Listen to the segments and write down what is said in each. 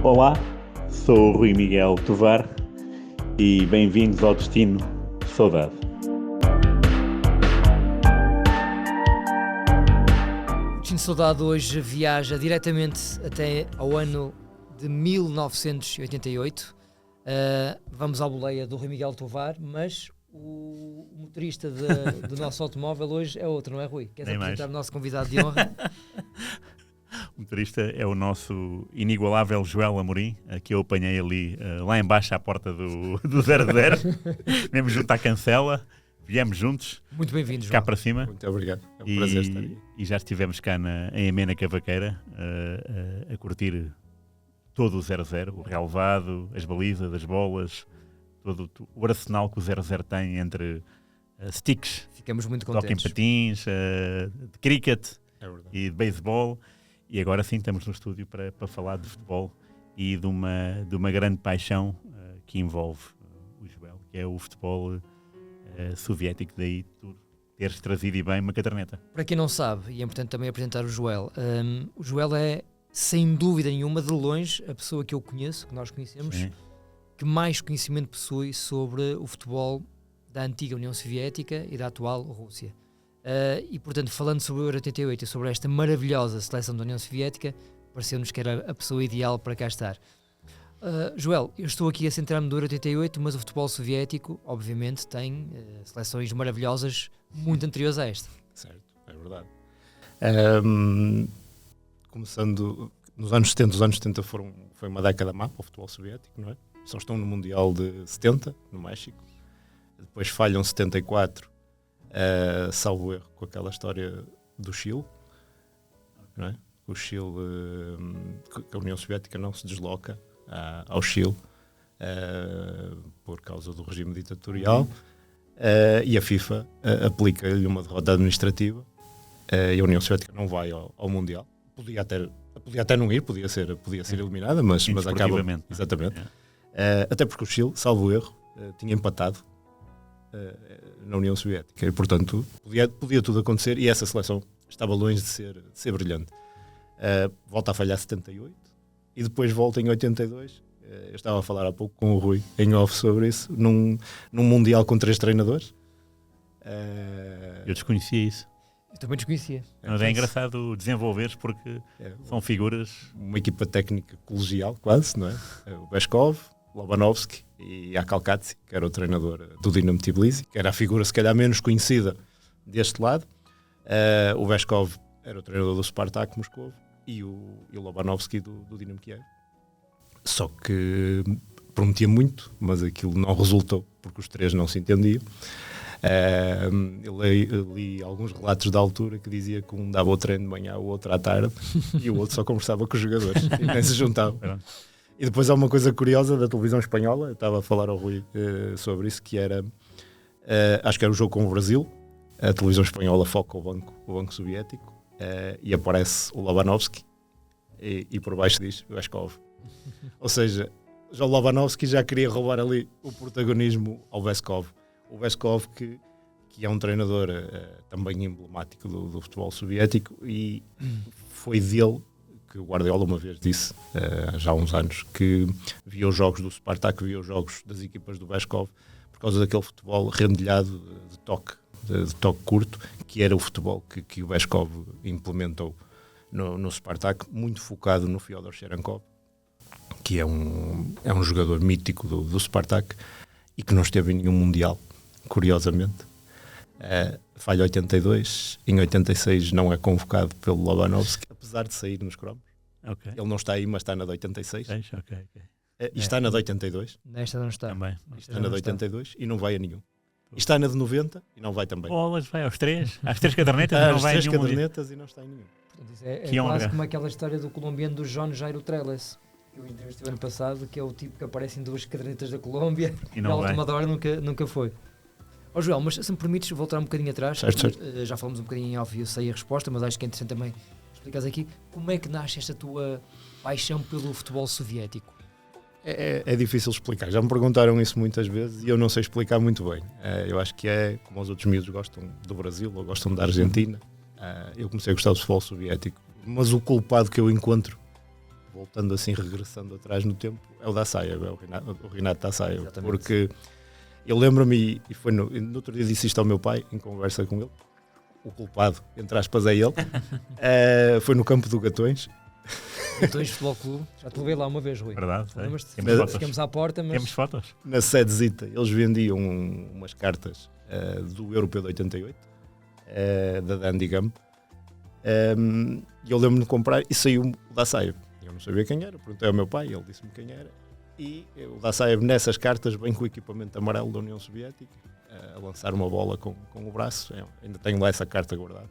Olá, sou o Rui Miguel Tovar e bem-vindos ao Destino Saudade. O Destino Saudade hoje viaja diretamente até ao ano de 1988. Vamos à boleia do Rui Miguel Tovar, mas o motorista do nosso automóvel hoje é outro, não é, Rui? Queres apresentar o nosso convidado de honra? O motorista é o nosso inigualável Joel Amorim, que eu apanhei ali, lá embaixo à porta do 00, mesmo junto à cancela, viemos juntos. Muito bem-vindo, Joel. Cá para cima. Muito obrigado, é um prazer estar aí. E já estivemos cá em Amena Cavaqueira a curtir todo o 00, o relevado, as balizas, as bolas, todo o arsenal que o 00 tem entre sticks, ficamos muito toque em contentes. patins, de cricket É e de beisebol. E agora sim estamos no estúdio para falar de futebol e de uma grande paixão que envolve o Joel, que é o futebol soviético. Daí tu teres trazido e bem uma caderneta. Para quem não sabe, e é importante também apresentar o Joel, o Joel é, sem dúvida nenhuma, de longe, a pessoa que eu conheço, que nós conhecemos, Sim. que mais conhecimento possui sobre o futebol da antiga União Soviética e da atual Rússia. E, portanto, falando sobre o Euro 88 e sobre esta maravilhosa seleção da União Soviética, pareceu-nos que era a pessoa ideal para cá estar. Joel, eu estou aqui a centrar-me no Euro 88, mas o futebol soviético, obviamente, tem seleções maravilhosas muito anteriores a esta. Certo, é verdade. Começando nos anos 70, os anos 70 foi uma década má para o futebol soviético, não é? Só estão no Mundial de 70, no México. Depois falham 74, salvo erro, com aquela história do Chile, não é? O Chile, que a União Soviética não se desloca ao Chile por causa do regime ditatorial, e a FIFA aplica-lhe uma derrota administrativa, e a União Soviética não vai ao Mundial. Podia até não ir, podia ser eliminada, mas acaba. Exatamente. Até porque o Chile, salvo erro, tinha empatado na União Soviética e, portanto, podia tudo acontecer, e essa seleção estava longe de ser brilhante. Volta a falhar 78 e depois volta em 82. Eu estava a falar há pouco com o Rui em off sobre isso, num Mundial com 3 treinadores. Eu desconhecia isso. Eu também desconhecia. Mas é engraçado desenvolveres porque são figuras... Uma equipa técnica colegial, quase, não é? O Beskov, Lobanovski e Akalkatsi, que era o treinador do Dinamo Tbilisi, que era a figura se calhar menos conhecida deste lado. O Beskov era o treinador do Spartak Moscovo e o Lobanovski do Dinamo Kiev. Só que prometia muito, mas aquilo não resultou, porque os três não se entendiam. Eu li alguns relatos da altura que dizia que um dava o treino de manhã, o outro à tarde, e o outro só conversava com os jogadores e nem se juntavam. E depois há uma coisa curiosa da televisão espanhola, eu estava a falar ao Rui sobre isso, que era, acho que era o jogo com o Brasil, a televisão espanhola foca o banco soviético, e aparece o Lobanovski, e por baixo diz Beskov. Ou seja, já o Lobanovski já queria roubar ali o protagonismo ao Beskov. O Beskov, que é um treinador também emblemático do futebol soviético, e foi dele que o Guardiola uma vez disse, já há uns anos, que via os jogos do Spartak, via os jogos das equipas do Beskov, por causa daquele futebol rendilhado de toque curto, que era o futebol que o Beskov implementou no Spartak, muito focado no Fyodor Cherenkov, que é um jogador mítico do Spartak e que não esteve em nenhum Mundial, curiosamente. Falha 82, em 86 não é convocado pelo Lobanovski, apesar de sair nos cromos. Okay. Ele não está aí, mas está na de 86. Okay. E está na de 82. Nesta não está. Também. Está na de 82 e não vai a nenhum. E está na de 90 e não vai também. Bolas, vai às 3 cadernetas e não vai a nenhum. Às 3 cadernetas e não está em nenhum. Portanto, isso é quase como aquela história do colombiano do João Jairo Trellis, que eu entrevistei ano passado, que é o tipo que aparece em 2 cadernetas da Colômbia e na última hora nunca foi. Joel, mas se me permites voltar um bocadinho atrás, certo. Já falamos um bocadinho em off e eu sei a resposta, mas acho que é interessante também explicares aqui como é que nasce esta tua paixão pelo futebol soviético. É difícil explicar, já me perguntaram isso muitas vezes e eu não sei explicar muito bem. Eu acho que é como os outros miúdos gostam do Brasil ou gostam da Argentina. Eu comecei a gostar do futebol soviético, mas o culpado que eu encontro, voltando assim, regressando atrás no tempo, é o Dassaiev, é o Rinat Dassaiev. Exatamente. Porque eu lembro-me, e foi no outro dia disse isto ao meu pai, em conversa com ele, o culpado, entre aspas, é ele, foi no campo do Gatões. Gatões Futebol Clube, já te levei lá uma vez, Rui. Verdade, Ficamos à porta, mas... Temos fotos. Na sedezita, eles vendiam umas cartas do Europeu de 88, da Dandy Gump, e eu lembro-me de comprar e saiu o Dassaiev. Eu não sabia quem era, perguntei ao meu pai, ele disse-me quem era, e o Dassaiev nessas cartas vem com o equipamento amarelo da União Soviética, a lançar uma bola com o braço. Eu ainda tenho lá essa carta guardada.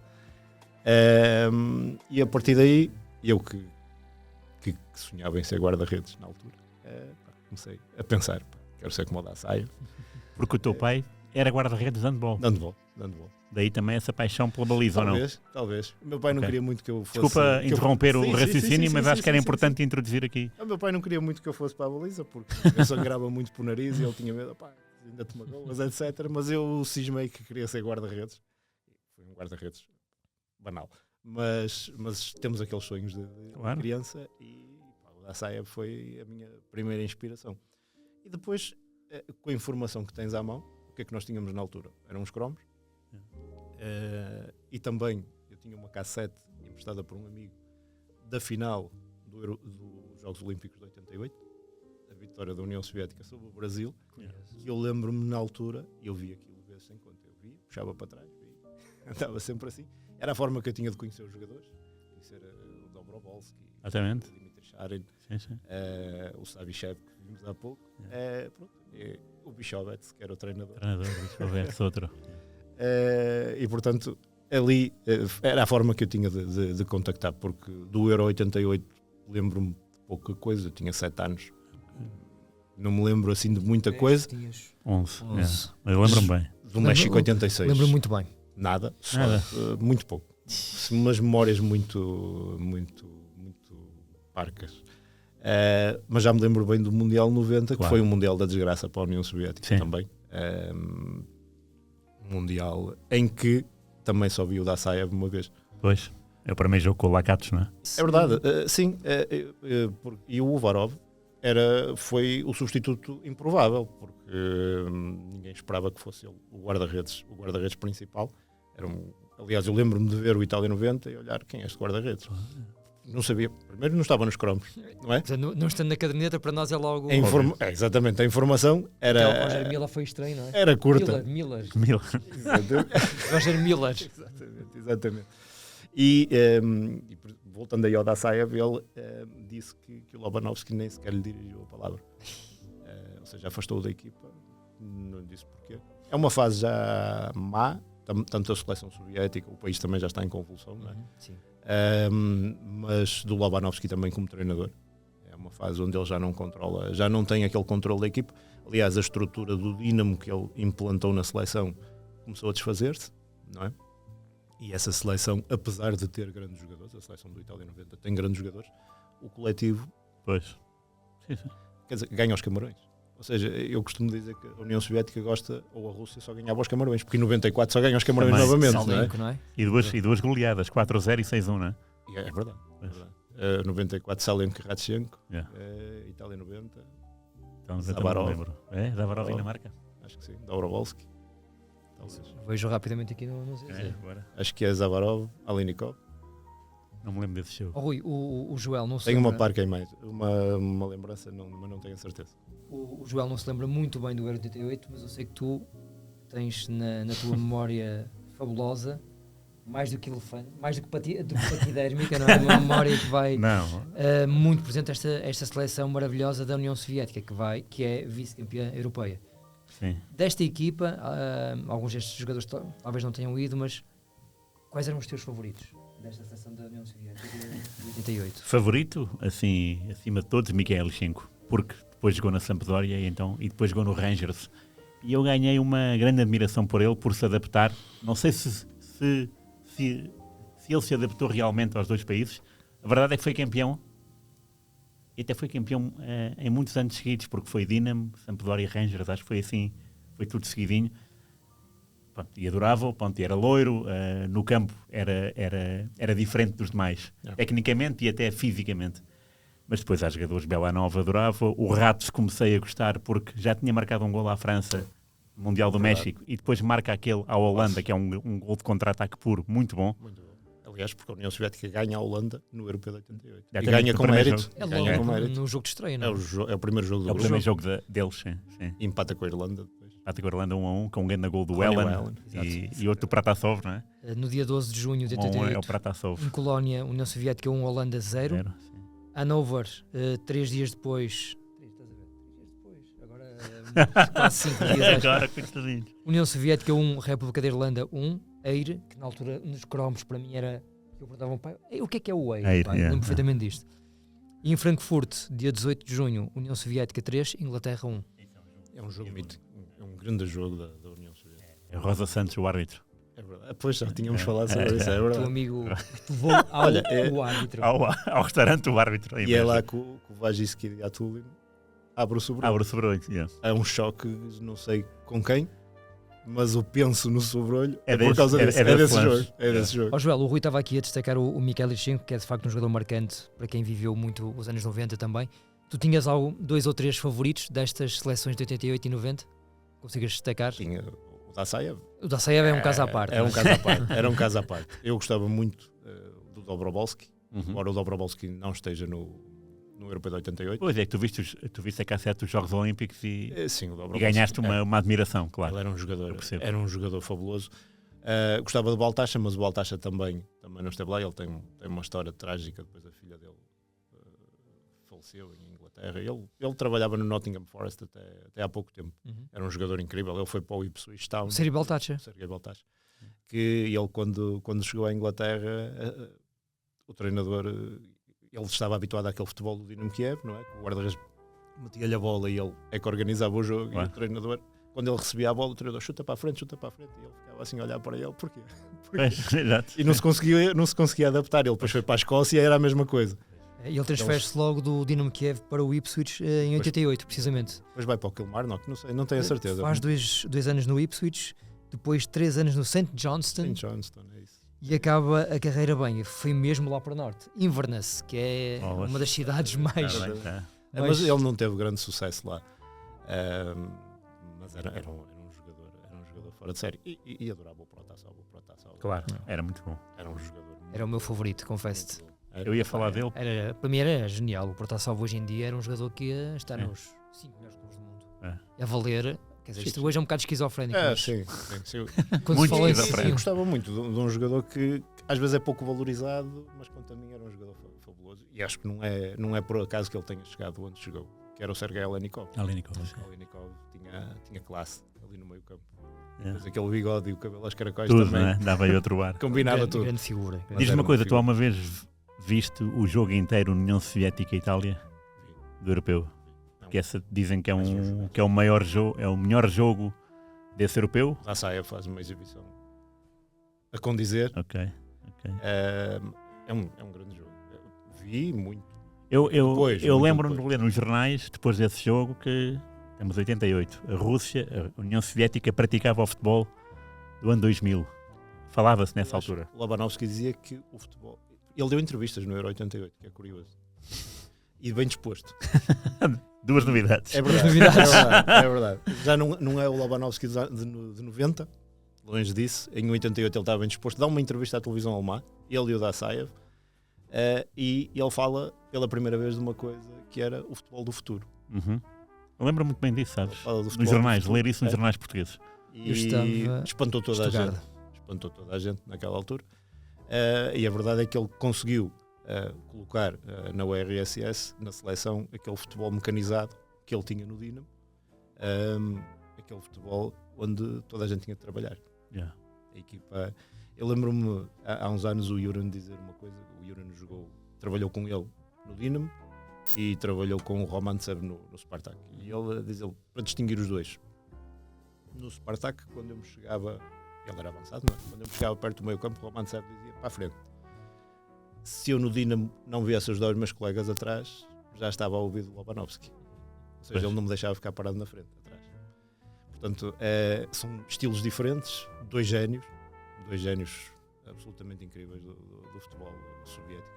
E a partir daí, eu que sonhava em ser guarda-redes na altura, comecei a pensar, quero ser como o Dassaiev. Porque o teu pai era guarda-redes de handball. Dando bola. Daí também essa paixão pela baliza, ou não? Talvez. O meu pai não queria muito que eu fosse... Desculpa interromper o raciocínio, mas acho que era importante introduzir aqui. O meu pai não queria muito que eu fosse para a baliza, porque eu sangrava muito por nariz e ele tinha medo, pá, ainda te magoas, etc. Mas eu cismei que queria ser guarda-redes. Foi um guarda-redes banal. Mas temos aqueles sonhos de criança e o Dassaiev foi a minha primeira inspiração. E depois, com a informação que tens à mão, o que é que nós tínhamos na altura? Eram uns cromos. E também eu tinha uma cassete emprestada por um amigo da final dos Jogos Olímpicos de 88, a vitória da União Soviética sobre o Brasil, que eu lembro-me na altura, eu vi aquilo vezes sem conta, eu via, puxava para trás, andava sempre assim. Era a forma que eu tinha de conhecer os jogadores, conhecer o Dobrovolsky, o Dmitry Sharin, o Savichev, que vimos há pouco, o Bichovets, que era o treinador. Bichovets, outro. E portanto ali era a forma que eu tinha de contactar, porque do Euro 88 lembro-me de pouca coisa, eu tinha 7 anos, não me lembro assim de muita coisa. 11. Mas eu lembro-me bem do México 86, lembro-me muito bem, nada. Muito pouco, umas memórias muito parcas. Mas já me lembro bem do Mundial 90, que foi um Mundial da desgraça para a União Soviética. Também Mundial em que também só vi o Dassaiev uma vez. Pois, é o primeiro jogo com o Lakatos, não é? É verdade, sim. E o Uvarov foi o substituto improvável, porque ninguém esperava que fosse ele o guarda-redes principal. Aliás, eu lembro-me de ver o Itália 90 e olhar quem é este guarda-redes. Não sabia, primeiro não estava nos cromos, não é? Não estando na caderneta, para nós é logo... Exatamente, a informação era... Então, o Roger Miller foi estranho, não é? Era curta. Miller. Roger Miller. Exatamente. E voltando aí ao Dassaiev, ele disse que o Lobanovski nem sequer lhe dirigiu a palavra. Ou seja, afastou-o da equipa, não lhe disse porquê. É uma fase já má, tanto a seleção soviética, o país também já está em convulsão, não é? Sim. Mas do Lobanovski também como treinador. É uma fase onde ele já não controla, já não tem aquele controle da equipa. Aliás, a estrutura do Dinamo que ele implantou na seleção começou a desfazer-se, não é? E essa seleção, apesar de ter grandes jogadores, a seleção do Itália 90 tem grandes jogadores, o coletivo quer dizer, ganha aos Camarões. Ou seja, eu costumo dizer que a União Soviética gosta, ou a Rússia só ganhava aos Camarões, porque em 94 só ganha aos Camarões também, novamente, não é? E duas goleadas, 4-0 e 6-1, não é? É verdade. 94 Salenko e Radchenko, Itália 90, então, Zavarov. Zavarov ainda marca? Acho que sim, Dobrovolsky. Talvez. Vejo rapidamente aqui no CC. Acho que é Zavarov, Alinikov. Não me lembro desse jogo. Rui, o Joel não se Tenho lembra... uma parca em mais, uma lembrança, mas não tenho a certeza. O Joel não se lembra muito bem do Euro 88, mas eu sei que tu tens na tua memória fabulosa mais do que elefante, mais do que patidérmica, não é? Uma memória que vai muito presente esta seleção maravilhosa da União Soviética, que é vice-campeã europeia. Sim. Desta equipa, alguns destes jogadores talvez não tenham ido, mas quais eram os teus favoritos desta seleção da União Soviética de 88? Favorito, assim, acima de todos, Mikhail Shchenko, porque depois jogou na Sampdoria e depois jogou no Rangers. E eu ganhei uma grande admiração por ele, por se adaptar. Não sei se ele se adaptou realmente aos dois países. A verdade é que foi campeão. E até foi campeão em muitos anos seguidos, porque foi Dinamo, Sampdoria e Rangers. Acho que foi assim, foi tudo seguidinho. Pronto, e adorava-o, e era loiro. No campo era diferente dos demais. Tecnicamente e até fisicamente. Mas depois há jogadores, Belanova adorava, o Ratos comecei a gostar porque já tinha marcado um gol à França, Mundial do México, e depois marca aquele à Holanda, que é um gol de contra-ataque puro, muito bom. Muito bom. Aliás, porque a União Soviética ganha a Holanda no Europeu de 88. Já E tem ganha o com primeiro mérito. jogo. É Ganha logo com mérito. no jogo de estreia, não É o primeiro jogo do É o grupo. primeiro jogo deles, sim. E empata com a Irlanda depois. Pata com a Irlanda 1-1, com um grande gol do Connie Wellen Wellen, e outro do Pratasov, não é? No dia 12 de junho de 1-1 é o 88, Pratasov. em Colónia, União Soviética 1, Holanda 0. Sim. Hanover, 3 dias depois. 3 dias depois, agora quase 5 dias. acho. Agora, coitadinho. União Soviética 1, República da Irlanda 1, Eire, que na altura nos cromos para mim era. Eu perguntava ao pai, o que é o Eire? Eire, Pá, yeah. lembro perfeitamente disto. E em Frankfurt, dia 18 de junho, União Soviética 3, Inglaterra 1. É um jogo mítico. É um grande jogo da União Soviética. É Rosa Santos, o árbitro. É verdade. Pois já tínhamos falado sobre isso, é O teu verdade. amigo levou ao Olha, o árbitro. Ao restaurante, o árbitro. E é lá que o Vajinski de Atulin abre o sobreolho. Abre o sobreolho, yeah. É um choque, não sei com quem, mas eu penso no sobreolho É por desse- causa é- desse, é é desse desse lance. jogo. É desse jogo. Ó Joel, o Rui estava aqui a destacar o Mikhail Lichenko, que é de facto um jogador marcante para quem viveu muito os anos 90 também. Tu tinhas 2 ou 3 favoritos destas seleções de 88 e 90? Consigas destacar? Tinha o Dassaev. O da Saev é um caso à parte. É um mas- caso à parte. Era um caso à parte. Eu gostava muito do Dobrovolski, Uhum. embora o Dobrovolski não esteja no Europeu de 88. Pois é, que tu viste a cassete dos Jogos Olímpicos e Sim, o e Dobrovolski. ganhaste uma admiração, claro. Ele Eu percebo. era um jogador fabuloso. Gostava do Baltacha, mas o Baltacha também não esteve lá. Ele tem uma história trágica. Depois a filha dele faleceu em Inglaterra. Ele trabalhava no Nottingham Forest até há pouco tempo. Uhum. Era um jogador incrível. Ele foi para o Ipswich Town. O Seri Baltacha. Sergei Baltacha. Que ele, quando chegou à Inglaterra, o treinador, ele estava habituado àquele futebol do Dinamo Kiev, não é? Que o guarda-redes metia-lhe a bola e ele é que organizava o jogo. Claro. E o treinador, quando ele recebia a bola, o treinador chuta para a frente. E ele ficava assim a olhar para ele. Porquê? Pois, exato. E não se conseguia adaptar. Ele depois foi para a Escócia e era a mesma coisa. E ele transfere-se logo do Dinamo Kiev para o Ipswich em 88, precisamente. Depois vai para o Kilmarnock, não sei, não tenho a certeza. Faz 2 anos no Ipswich, depois 3 anos no St. Johnston St. Johnston, é isso. e acaba a carreira bem. Foi mesmo lá para o norte. Inverness, que é Bolas. uma das cidades mais... Tá bem, tá. Mas ele não teve grande sucesso lá. Mas era um jogador fora de série. E adorava o Protasov. Claro, era muito bom. Era um jogador Era o meu favorito, confesso-te. muito bom. Eu ia falar dele. Para mim era genial. O Protasov hoje em dia era um jogador que ia estar É. nos 5 melhores clubes do mundo. É. A valer... Quer dizer, isto Sim. hoje é um bocado esquizofrénico. mas Sim. quando Muito se fala em esquizofrénico. Eu gostava muito de um jogador que às vezes é pouco valorizado, mas quanto a mim era um jogador fabuloso. E acho que não é por acaso que ele tenha chegado onde chegou, que era o Sergei Alenikov. Alenikov. O Alenikov tinha classe ali no meio campo. É. Mas aquele bigode e o cabelo aos caracóis Tudo, também né? Dava-lhe outro ar. combinava grande, tudo. grande figura. Mas Diz-me era uma coisa, uma tu alguma vez viste o jogo inteiro União Soviética e Itália do Europeu? Não. Que Mais dizem um que é jogo. o maior jogo, é o melhor jogo desse europeu? Lá sai, faz uma exibição a condizer. Ok. É um grande jogo. Eu vi muito. Eu Depois, muito lembro-me de depois. ler nos jornais, depois desse jogo, que temos 88. A Rússia, a União Soviética, praticava o futebol do ano 2000. Falava-se nessa altura. O Labanovski dizia que o futebol. Ele deu entrevistas no Euro 88, que é curioso. E bem disposto. Duas novidades. É verdade. novidades. É verdade. Já não é o Labanovski de 90, longe disso. Em 88 ele estava bem disposto. Dá uma entrevista à televisão alemã, ele e o Dassaev, e ele fala pela primeira vez de uma coisa que era o futebol do futuro. Uhum. Eu lembro muito bem disso, sabes? Ele fala do futebol Nos do jornais, futuro. ler isso nos É. jornais portugueses. E Eu estava espantou toda a Stuttgart. gente. Espantou toda a gente naquela altura. E a verdade é que ele conseguiu colocar na URSS, na seleção, aquele futebol mecanizado que ele tinha no Dinamo. Aquele futebol onde toda a gente tinha de trabalhar. Yeah. A equipa. Eu lembro-me há uns anos o Juran dizer uma coisa. O Juran trabalhou com ele no Dinamo e trabalhou com o Romantsev no Spartak. E ele diz para distinguir os dois. No Spartak, quando eu me chegava, ele era avançado, não é? Quando eu me chegava perto do meio campo, o Romantsev dizia para a frente. Se eu no Dinamo não viesse os dois meus colegas atrás, já estava a ouvir do Lobanovski. Ou seja, Pois. ele não me deixava ficar parado na frente, atrás. Portanto, são estilos diferentes, dois génios absolutamente incríveis do futebol soviético,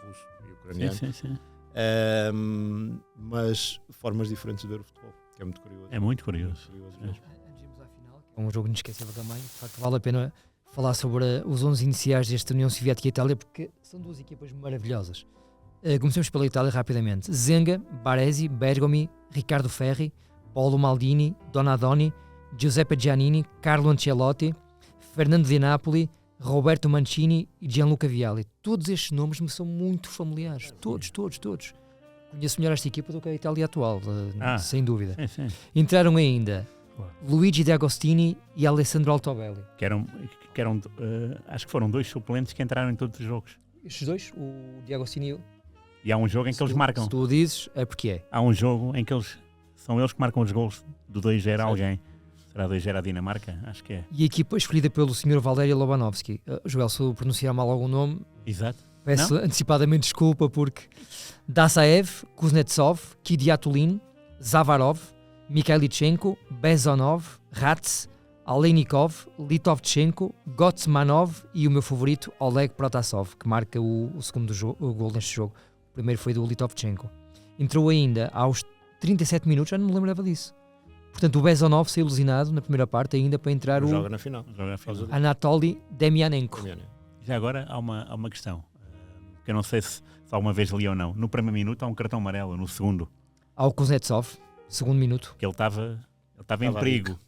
russo e ucraniano. Sim. Mas formas diferentes de ver o futebol, que é muito curioso. É muito curioso. Antes de irmos à final, que é um jogo inesquecível também, de facto vale a pena falar sobre os 11 iniciais desta União Soviética e Itália, porque são duas equipas maravilhosas. Comecemos pela Itália rapidamente. Zenga, Baresi, Bergomi, Riccardo Ferri, Paolo Maldini, Donadoni, Giuseppe Giannini, Carlo Ancelotti, Fernando Di Napoli, Roberto Mancini e Gianluca Vialli. Todos estes nomes me são muito familiares. Todos. Conheço melhor esta equipa do que a Itália atual, sem dúvida. Sim. Entraram ainda Luigi De Agostini e Alessandro Altobelli. Que eram acho que foram 2 suplentes que entraram em todos os jogos. Estes dois, o De Agostini E há um jogo em que eles marcam. Se tu o dizes, é porque é. Há um jogo em que são eles que marcam os gols do 2-0 a alguém. Será 2-0 a Dinamarca? Acho que é. E a equipa escolhida pelo Sr. Valery Lobanovsky. Joel, se eu pronunciar mal algum nome, Exato. peço antecipadamente desculpa, porque Dasaev, Kuznetsov, Kidiatulin, Zavarov, Mikhailichenko, Bezonov, Ratz, Aleinikov, Litovchenko, Gotsmanov e o meu favorito, Oleg Protasov, que marca o segundo gol neste jogo. O primeiro foi do Litovchenko. Entrou ainda aos 37 minutos, já não me lembrava disso. Portanto, o Bezonov saiu ilusionado na primeira parte ainda para entrar Joga na final. Anatoly Demianenko. Já agora há uma questão, que eu não sei se alguma vez li ou não. No primeiro minuto há um cartão amarelo, no segundo. Ao Kuznetsov, segundo minuto. Que ele estava em perigo.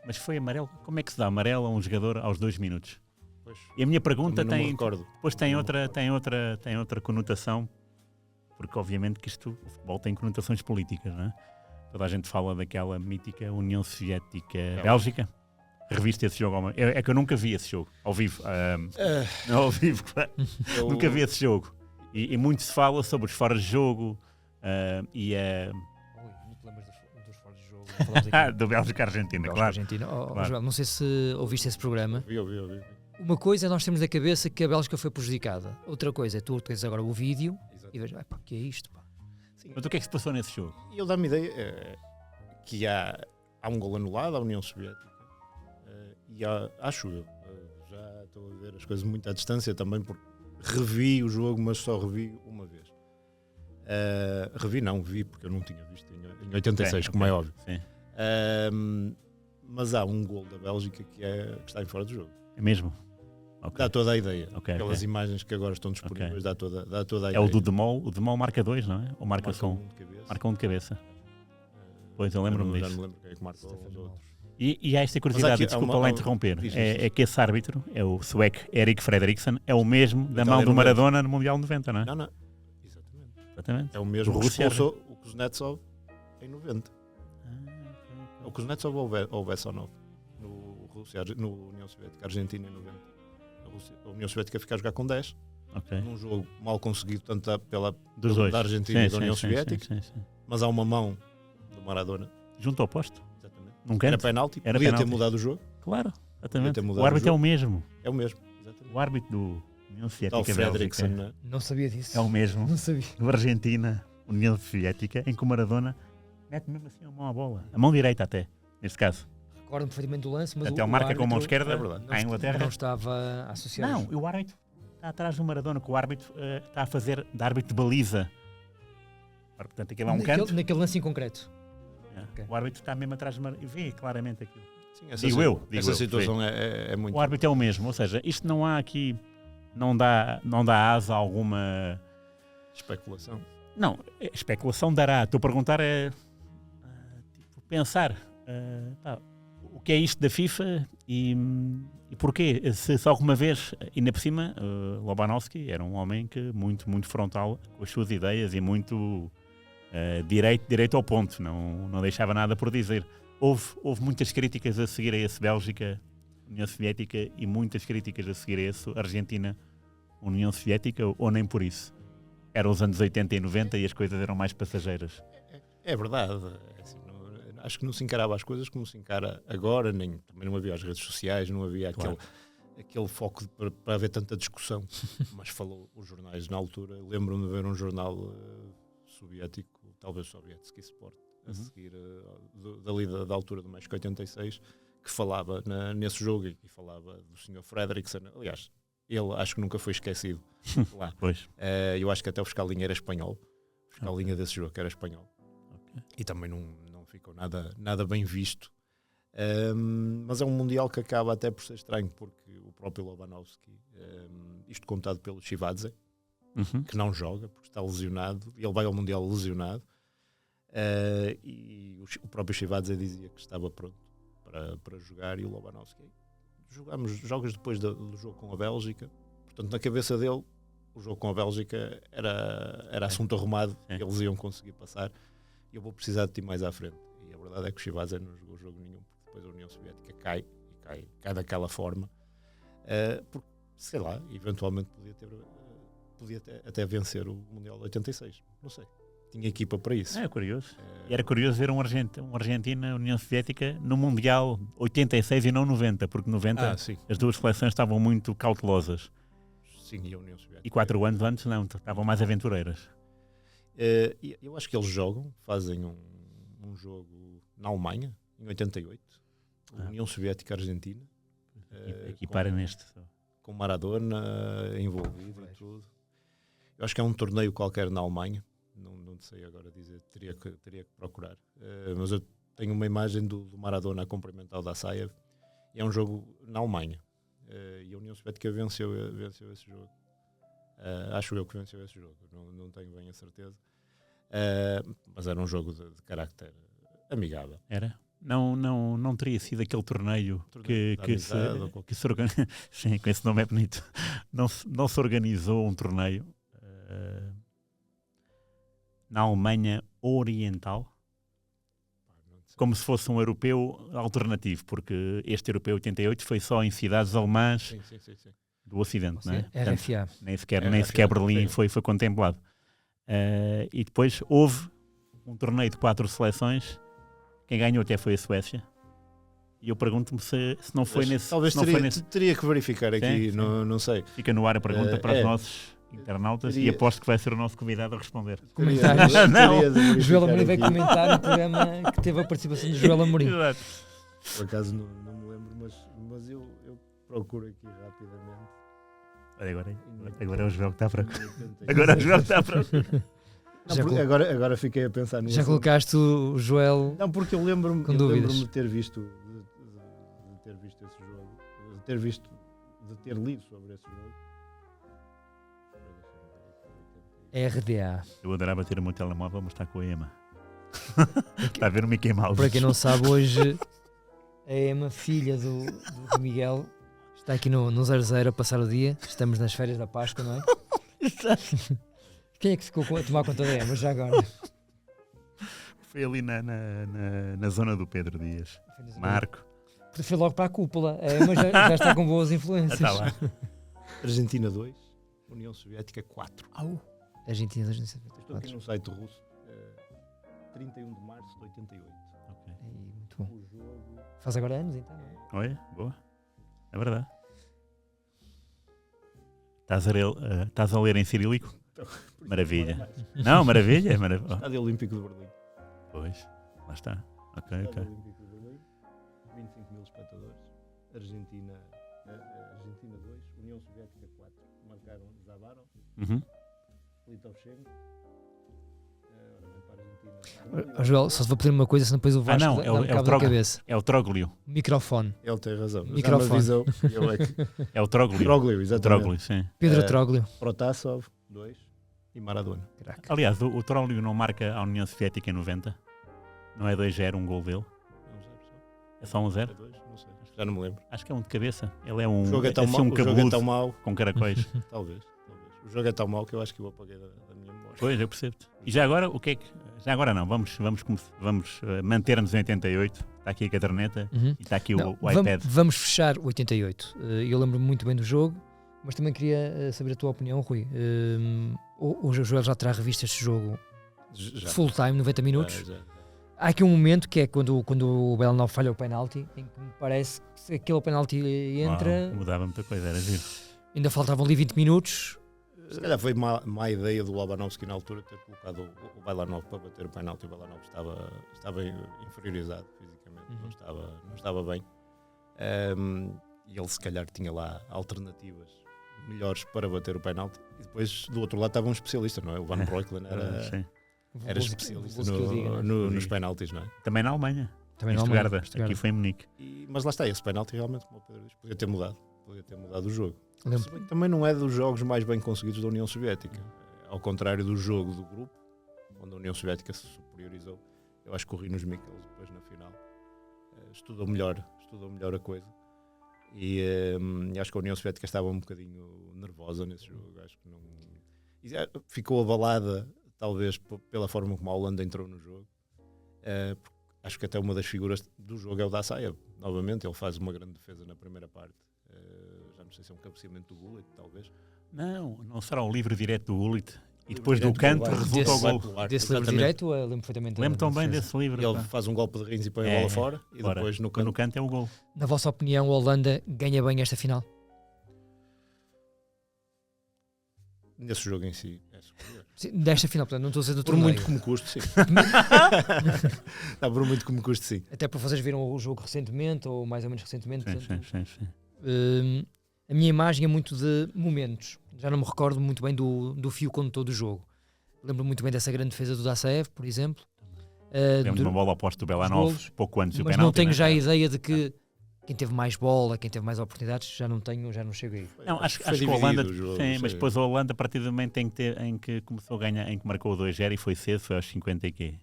Mas foi amarelo. Como é que se dá amarelo a um jogador aos 2 minutos? Pois, e a minha pergunta depois tem outra conotação, porque obviamente que o futebol tem conotações políticas, não é? Toda a gente fala daquela mítica União Soviética-Bélgica. Reviste esse jogo? É que eu nunca vi esse jogo, ao vivo. Não ao vivo, claro. Nunca vi esse jogo. E muito se fala sobre os fora de jogo Não te lembras dos fora de jogo? do Bélgica-Argentina, claro. Claro. Joel, não sei se ouviste esse programa. Vi. Uma coisa é nós termos na cabeça que a Bélgica foi prejudicada. Outra coisa é tu tens agora o vídeo. Exato. E vês, que é isto? Pá? Sim. Mas o que é que se passou nesse jogo? Ele dá-me ideia que há um gol anulado à União Soviética e acho eu, já estou a ver as coisas muito à distância também, porque revi o jogo, mas só revi uma vez. Vi porque eu não tinha visto em 86, como é óbvio. Sim. Mas há um gol da Bélgica que está em fora do jogo. É mesmo? Okay. Dá toda a ideia. Aquelas okay. imagens que agora estão disponíveis, dá toda a ideia. É o do Demol. O Demol marca 2, não é? Ou marca só um? Marca um de cabeça. Pois, eu lembro-me disso. Já não lembro quem é que marca os outros. E há esta curiosidade, desculpa lá interromper, é que esse árbitro, é o sueco Erik Fredriksson, é o mesmo da mão do Maradona no Mundial 90, não é? Não. Exatamente. É o mesmo que expulsou o Kuznetsov em 90. O Kuznetsov ou o Bessonov no União Soviética, Argentina em 90. A União Soviética fica a jogar com 10. Num jogo mal conseguido, tanto da Argentina e da União Soviética. Sim. Mas há uma mão do Maradona. Junto ao posto? Exatamente. Num canto? Era penalti. Podia ter mudado o jogo. Claro, exatamente. O árbitro é o mesmo. É o mesmo, exatamente. O árbitro do União Soviética Fredriksson. Não sabia disso. É o mesmo. Não sabia. Do Argentina, União Soviética, em que o Maradona mete mesmo assim a mão à bola. A mão direita até, neste caso. Recordo-me perfeitamente do lance, mas até o marca com a mão esquerda à Inglaterra. Não estava associado. Não, o árbitro está atrás do Maradona, que o árbitro está a fazer de árbitro de baliza. Portanto, aquilo é um canto. Naquele lance em concreto. Okay. O árbitro está mesmo atrás do Maradona. Vê claramente aquilo. Sim, essa situação é muito... O árbitro é o mesmo, ou seja, isto não há aqui... Não dá asa a alguma... especulação. Não, especulação dará. Estou a perguntar pensar... o que é isto da FIFA e porquê? Se alguma vez, ainda por cima, Lobanovsky era um homem que muito frontal com as suas ideias e muito direito ao ponto, não deixava nada por dizer. Houve muitas críticas a seguir a esse Bélgica, União Soviética, e muitas críticas a seguir a esse Argentina, União Soviética, ou nem por isso? Eram os anos 80 e 90 e as coisas eram mais passageiras. É verdade. Acho que não se encarava as coisas como se encara agora, também não havia as redes sociais, não havia aquele foco para haver tanta discussão. Mas falou os jornais na altura. Lembro-me de ver um jornal soviético, talvez Sovietsky Sport, a seguir da altura do México 86, que falava nesse jogo e falava do Sr. Fredriksson. Aliás, ele acho que nunca foi esquecido lá. Pois. Eu acho que até o fiscal de linha era espanhol. porque a linha desse jogo que era espanhol. E também não ficou nada bem visto. Mas é um Mundial que acaba até por ser estranho, porque o próprio Lobanovski, isto contado pelo Chivadze, que não joga porque está lesionado, ele vai ao Mundial lesionado, e o próprio Chivadze dizia que estava pronto para jogar, e o Lobanovski jogámos jogos depois do jogo com a Bélgica, portanto na cabeça dele o jogo com a Bélgica era assunto arrumado, eles iam conseguir passar e eu vou precisar de ti mais à frente. E a verdade é que o Chivadze não jogou jogo nenhum, porque depois a União Soviética cai daquela forma, porque sei lá, eventualmente podia até vencer o Mundial de 86, não sei, tinha equipa para isso. É curioso. E era curioso ver um Argentina, União Soviética no Mundial 86 e não 90, porque 90 as duas seleções estavam muito cautelosas. Sim, e a União Soviética. E 4 anos antes não, estavam mais aventureiras. Eu acho que eles fazem um jogo na Alemanha, em 88, União Soviética-Argentina. Equiparem neste. Com Maradona envolvido e tudo. Eu acho que é um torneio qualquer na Alemanha, não sei agora dizer, teria que procurar. Mas eu tenho uma imagem do Maradona a cumprimentar o Dassaev, e é um jogo na Alemanha. E a União Soviética venceu esse jogo. Acho eu que venceu esse jogo, não tenho bem a certeza. Mas era um jogo de carácter amigável. Era? Não teria sido aquele torneio que se organizou. Sim, com esse nome é bonito. Não se organizou um torneio na Alemanha Oriental como se fosse um europeu alternativo, porque este europeu 88 foi só em cidades alemãs do Ocidente, não é? RFA. Portanto, nem sequer Berlim foi contemplado. E depois houve um torneio de 4 seleções. Quem ganhou até foi a Suécia. E eu pergunto-me se não foi nesse... Talvez teria que verificar aqui, não sei. Fica no ar a pergunta para os nossos internautas e aposto que vai ser o nosso convidado a responder. Comentários. O Joel Amorim vai comentar o programa que teve a participação de Joel Amorim. Exato. Por acaso não me lembro, mas eu procuro aqui rapidamente. Agora é o Joel que está a procurar. Agora é o Joel que está a procurar. Agora fiquei a pensar nisso. Já colocaste o Joel? Não, porque eu lembro-me de ter visto esse jogo, de ter lido sobre esse jogo. RDA. Eu adorava ter o meu telemóvel, mas está com a EMA. Está a ver o Mickey Mouse. Para quem não sabe, hoje a EMA, filha do Miguel, está aqui no 00 a passar o dia. Estamos nas férias da Páscoa, não é? Quem é que ficou a tomar conta da EMA já agora? Foi ali na zona do Pedro Dias. Marco. Foi logo para a cúpula. A EMA já está com boas influências. Está lá. Argentina 2, União Soviética 4. Argentina 2. Estou aqui no site russo. 31 de março de 88. Okay. Muito bom. O jogo... Faz agora anos, então, não é? Olha, boa. É verdade. Estás a ler em cirílico? Maravilha. Não, maravilha. Estádio Olímpico de Berlim. Pois, lá está. Ok. Estádio Olímpico de Berlim, 25 mil espectadores. Argentina 2, União Soviética 4. Marcaram Zavarov, Litovchenko. Joel, só se vou pedir uma coisa, senão depois o Vasco não, é o da cabeça. É o Troglio. Microfone. Ele tem razão. Microfone. É o Troglio. Troglio, exatamente. Troglio, sim. Pedro Troglio. Protasov, 2. E Maradona. Caraca. Aliás, o Troglio não marca a União Soviética em 90? Não é 2-0 um gol dele? É só 1-0? Não sei, já não me lembro. Acho que é um de cabeça. Ele é um, o jogo é tão assim, mau, um cabeludo mau. Com caracóis. Talvez. O jogo é tão mau que eu acho que eu apaguei da minha memória. Pois, eu percebo-te. E já agora, o que é que... Já agora não, vamos manter-nos em 88. Está aqui a caderneta e está aqui o iPad. Vamos fechar o 88. Eu lembro-me muito bem do jogo, mas também queria saber a tua opinião, Rui. O Joel já terá revisto este jogo full time, 90 minutos. Já. Há aqui um momento que é quando o Belanov falha o penalti, em que me parece que se aquele penalti entra... Mudava muita coisa, era giro. Ainda faltavam ali 20 minutos. Se calhar foi má ideia do Lobanovski na altura ter colocado o Belanov para bater o penalti. O Belanov estava inferiorizado fisicamente, não estava bem. E ele se calhar tinha lá alternativas melhores para bater o penalti. E depois do outro lado estava um especialista, não é? O Van Breukelen era especialista nos penaltis, não é? Também na Alemanha. Também Em não, Stuttgart, aqui foi em Munique. Mas lá está, esse penalti realmente, como o Pedro diz, podia ter mudado o jogo. Lembro. Se bem que também não é dos jogos mais bem conseguidos da União Soviética. Ao contrário do jogo do grupo, onde a União Soviética se superiorizou, eu acho que o Rinos Mikkels depois na final estudou melhor a coisa. E acho que a União Soviética estava um bocadinho nervosa nesse jogo. Acho que não... ficou abalada, talvez, pela forma como a Holanda entrou no jogo. Acho que até uma das figuras do jogo é o Dassaev. Novamente, ele faz uma grande defesa na primeira parte. Já não sei se é um cabeceamento do Gullit, talvez. Não será um livre direto do Gullit. E depois do canto resulta o gol. Desse livre direto, eu lembro perfeitamente. Lembro tão bem desse livre. Ele faz um golpe de rins e põe a bola fora. E depois no canto é o gol. Na vossa opinião, a Holanda ganha bem esta final? Nesse jogo em si é superior. Sim, desta final, portanto, não estou a dizer do Por torneio. muito que me custe, sim. Não, por muito que me custe, sim. Até porque vocês viram o jogo recentemente, ou mais ou menos recentemente. Sim. A minha imagem é muito de momentos. Já não me recordo muito bem do fio condutor do jogo. Lembro muito bem dessa grande defesa do Dassaev, por exemplo. Lembro de uma bola oposta do Belanov, pouco antes do penalti. Mas não tenho já a ideia de que quem teve mais bola, quem teve mais oportunidades, já não chego aí. Não, acho que a Holanda, mas depois a Holanda, a partir do momento em que começou a ganhar, em que marcou o 2-0 e foi cedo, foi aos 50 e quê?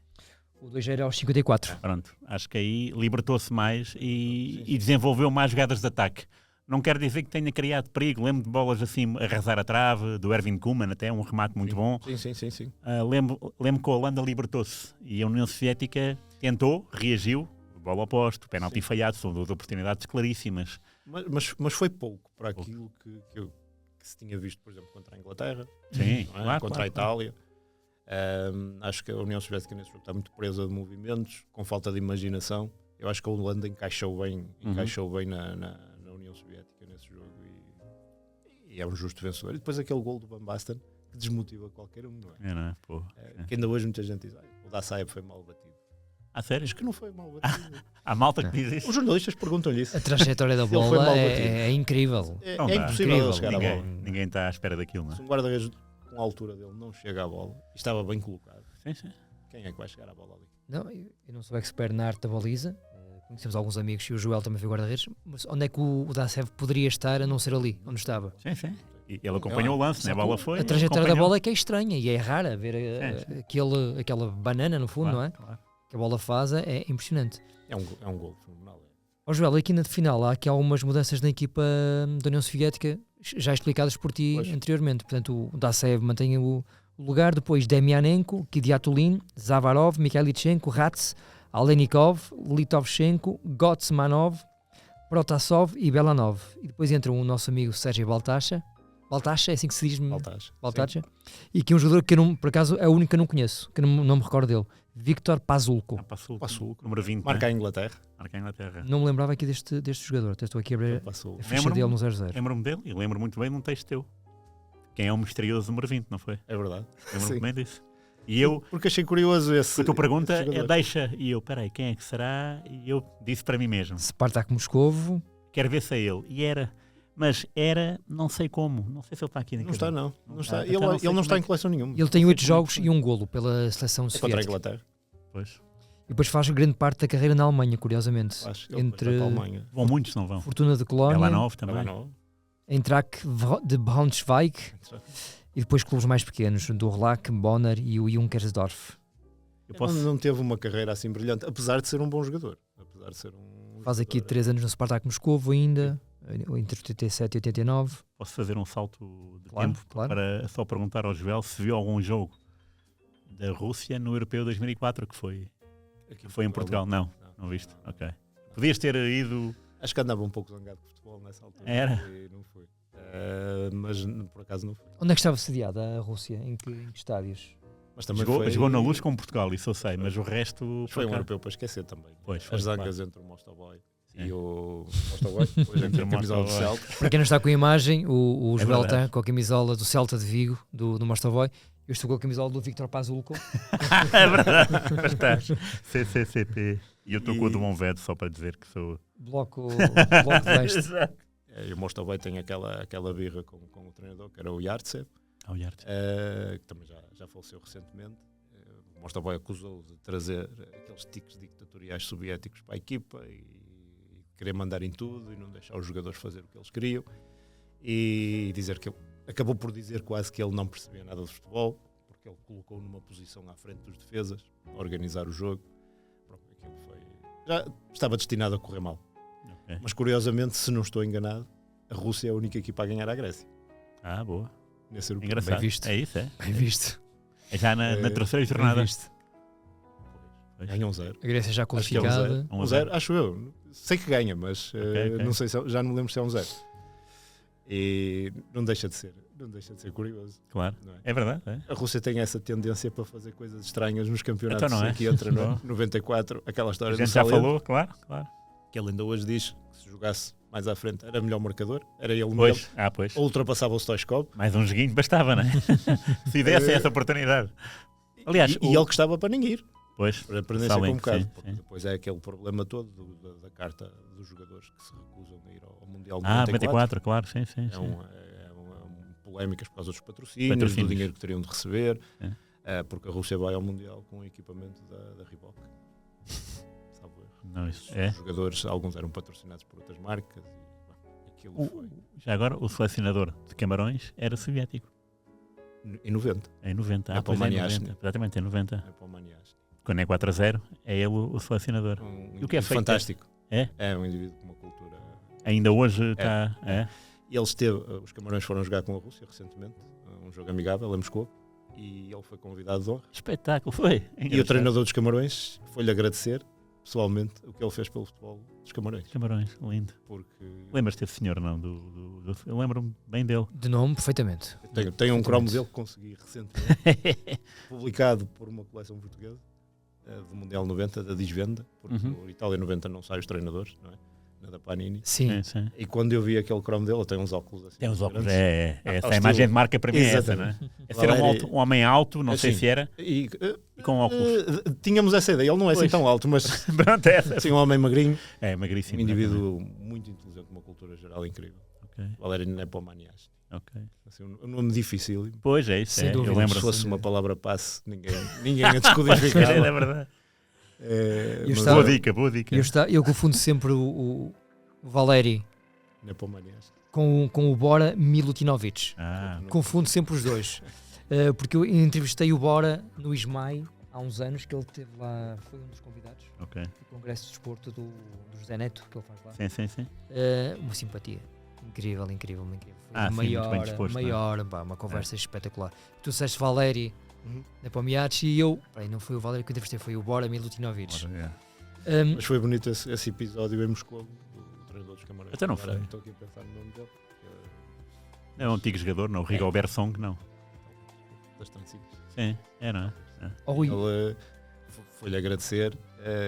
O 2-0 aos 54. Pronto, acho que aí libertou-se mais e desenvolveu mais jogadas de ataque. Não quer dizer que tenha criado perigo. Lembro de bolas assim, a arrasar a trave, do Erwin Koeman, até um remate muito bom. Sim. Lembro que a Holanda libertou-se e a União Soviética tentou, reagiu, bola oposta, penalti falhado, são duas oportunidades claríssimas. Mas foi pouco para aquilo que se tinha visto, por exemplo, contra a Inglaterra, sim, contra a Itália. Acho que a União Soviética nesse jogo está muito presa de movimentos, com falta de imaginação. Eu acho que a Holanda encaixou bem na União Soviética nesse jogo e é um justo vencedor. E depois aquele gol do Van Basten que desmotiva qualquer um, não é? Não é? Pô, que ainda hoje muita gente diz, o Dassaev foi mal batido. A sério? Acho que não foi mal batido. Há malta que diz isso. Os jornalistas perguntam-lhe isso. A trajetória da bola é incrível. É impossível ele chegar à bola. Ninguém está à espera daquilo, não é? Se um guarda-redes com a altura dele não chega à bola e estava bem colocado, sim. Quem é que vai chegar à bola ali? Não, eu não sou expert na arte da baliza. Conhecemos alguns amigos e o Joel também foi guarda-redes, mas onde é que o Dassaev poderia estar a não ser ali, onde estava? Sim. E ele acompanhou o lance, né? A bola foi. A trajetória da bola é que é estranha e é rara ver aquela banana no fundo, claro, não é? Claro. Que a bola faz é impressionante. É um gol fenomenal. Joel, aqui na final há aqui algumas mudanças na equipa da União Soviética já explicadas por ti anteriormente. Portanto, o Dassaev mantém o lugar, depois Demianenko, Kidiatulin, Zavarov, Mikhailichenko, Ratz, Alenikov, Litovchenko, Gotsmanov, Protasov e Belanov. E depois entra o nosso amigo Sérgio Baltacha. Baltacha, é assim que se diz? Baltacha. E que é um jogador que eu não, por acaso é o único que eu não conheço, que não me recordo dele. Victor Pazulko. Pazulko, número 20. Marca a Inglaterra. Não me lembrava aqui deste jogador. Até estou aqui a abrir a ficha dele no 0-0. Lembro-me dele e lembro muito bem de um texto teu. Quem é o misterioso número 20, não foi? É verdade. Lembro-me bem disso. E eu, porque achei curioso esse. A tua pergunta é deixa. E eu, peraí, quem é que será? E eu disse para mim mesmo: Spartak Moscovo. Quero ver se é ele. E era. Mas era, não sei como. Não sei se ele está aqui. Não está, não. Ele não está em coleção nenhuma. Ele tem 8 jogos e um golo pela seleção soviética. Contra a Inglaterra. Pois. E depois faz grande parte da carreira na Alemanha, curiosamente. Entre Alemanha. Vão muitos, não vão? Fortuna de Colónia. Belanov também. Eintracht de Braunschweig. E depois clubes mais pequenos, do Orlak, Bonner e o Junkersdorf. Não teve uma carreira assim brilhante, apesar de ser um bom jogador. Faz aqui 3 anos no Spartak Moscovo ainda, entre 87 e 89. Posso fazer um salto de tempo para só perguntar ao Joel se viu algum jogo da Rússia no Europeu 2004, que foi em Portugal? Não viste? Ok. Podias ter ido... Acho que andava um pouco zangado com o futebol nessa altura. Era? Não foi. Mas por acaso não foi. Onde é que estava sediada a Rússia? Em que estádios? Mas também jogou na Luz com Portugal, isso eu sei, mas o resto... Foi um europeu para esquecer também. As zangas entre o Mostovoy e o Mostovoy, depois entre a camisola do Celta. Para quem não está com a imagem, o Joel está com a camisola do Celta de Vigo, do Mostovoy. Eu estou com a camisola do Victor Pazulko. É verdade, mas estás. CCCP. E eu estou com a do Monvedo, só para dizer que sou... Bloco de leste. E o Mostovoy tem aquela birra com o treinador, que era o Yartsev. Que também já faleceu recentemente. O Mostarboy acusou de trazer aqueles tiques ditatoriais soviéticos para a equipa e querer mandar em tudo e não deixar os jogadores fazer o que eles queriam, e dizer que ele acabou por dizer quase que ele não percebia nada de futebol, porque ele colocou numa posição à frente dos defesas a organizar o jogo. Pronto, aquilo já estava destinado a correr mal. Okay. Mas curiosamente, se não estou enganado, a Rússia é a única equipa a ganhar a Grécia Boa. nesse europeu. Engraçado. Bem visto. É isso, é? Bem visto. É já na terceira Bem jornada. visto. Ganha 1-0. A Grécia já Acho que é qualificada. 1-0, acho eu. Sei que ganha, mas Ok. não sei já não me lembro se é 1-0. E não deixa de ser curioso. Claro. Não é? É verdade. É. A Rússia tem essa tendência para fazer coisas estranhas nos campeonatos. Então não é? Aqui entra Bom. no 94, aquela A história do gente já Salento, falou, claro. que ele ainda hoje diz que se jogasse mais à frente era melhor marcador, era ele mesmo, Pois. Pois. ou ultrapassava o Stoichkov. Mais um joguinho bastava, não é? Se desse essa oportunidade. Aliás, E ele que estava para ninguém ir, Pois, para aprender sempre um Salento, bocado. sim, Porque sim. depois é aquele problema todo da carta dos jogadores que se recusam a ir ao Mundial de 94. 94, claro, sim. É uma polémicas por causa dos patrocínios, do dinheiro que teriam de receber, porque a Rússia vai ao Mundial com o equipamento da Reebok. Salvo erro. Não, isso Os é. jogadores, alguns eram patrocinados por outras marcas e aquilo foi Já agora, o selecionador de Camarões era soviético. em 90. Em 90. É para o Pois é, em Maniashny. 90. Exatamente, em 90. É para o Maniashny. Quando é 4-0, é ele o selecionador. Um o que é indivíduo feito? fantástico. É? É um indivíduo com uma cultura. Ainda hoje está. E ele esteve, os Camarões foram jogar com a Rússia recentemente, um jogo amigável em Moscou, e ele foi convidado de honra. Espetáculo, foi. E o treinador dos Camarões foi-lhe agradecer pessoalmente o que ele fez pelo futebol dos Camarões. Camarões, lindo. Porque Lembras-te desse senhor, não? Eu lembro-me bem dele. De nome, perfeitamente. tenho um cromo dele que consegui recentemente, publicado por uma coleção portuguesa do Mundial 90, da Disvenda, porque no Itália 90 não sai os treinadores, não é? Na da Panini. Sim. Sim. E quando eu vi aquele cromo dele, ele tem uns óculos assim. Tem os óculos, grandes. essa ao a imagem estilo- de marca para mim é essa, não é? É ser um homem alto, não sei Assim, se era, E, e com óculos. tínhamos essa ideia, ele não é assim Pois. tão alto, mas Pronto, é essa. assim, um homem magrinho, É um magríssimo. indivíduo muito inteligente, uma cultura geral incrível. Ok, Valério Nepomaniashny. ok. Assim, um nome difícil. Pois é isso, Sem é. dúvida. Eu Se lembro-me. fosse uma palavra passe, ninguém a É descodificava. verdade. Eu Mas estava- Boa dica. Eu confundo sempre o Valeri Nepomaniashny. com o Bora Milutinovic. Confundo sempre os dois. Porque eu entrevistei o Bora no Ismael há uns anos, que ele esteve lá, foi um dos convidados Ok. do Congresso de Desporto do José Neto, que ele faz lá. Sim. Uma simpatia. Incrível. Foi Sim, muito maior, bem disposto, uma conversa espetacular. Tu disseste Valeri Nepomniachtchi e eu, não foi o Valeri que eu entrevistei, foi o Bora Milutinovic. Ora, Um, Mas foi bonito esse episódio em Moscou, do treinador dos Camarões. Até não Agora, foi. Estou aqui a pensar no nome dele. É um antigo jogador, não? O Rigobert Song, não. Bastante simples. Sim, não é? oh, Rui, Ele foi-lhe agradecer,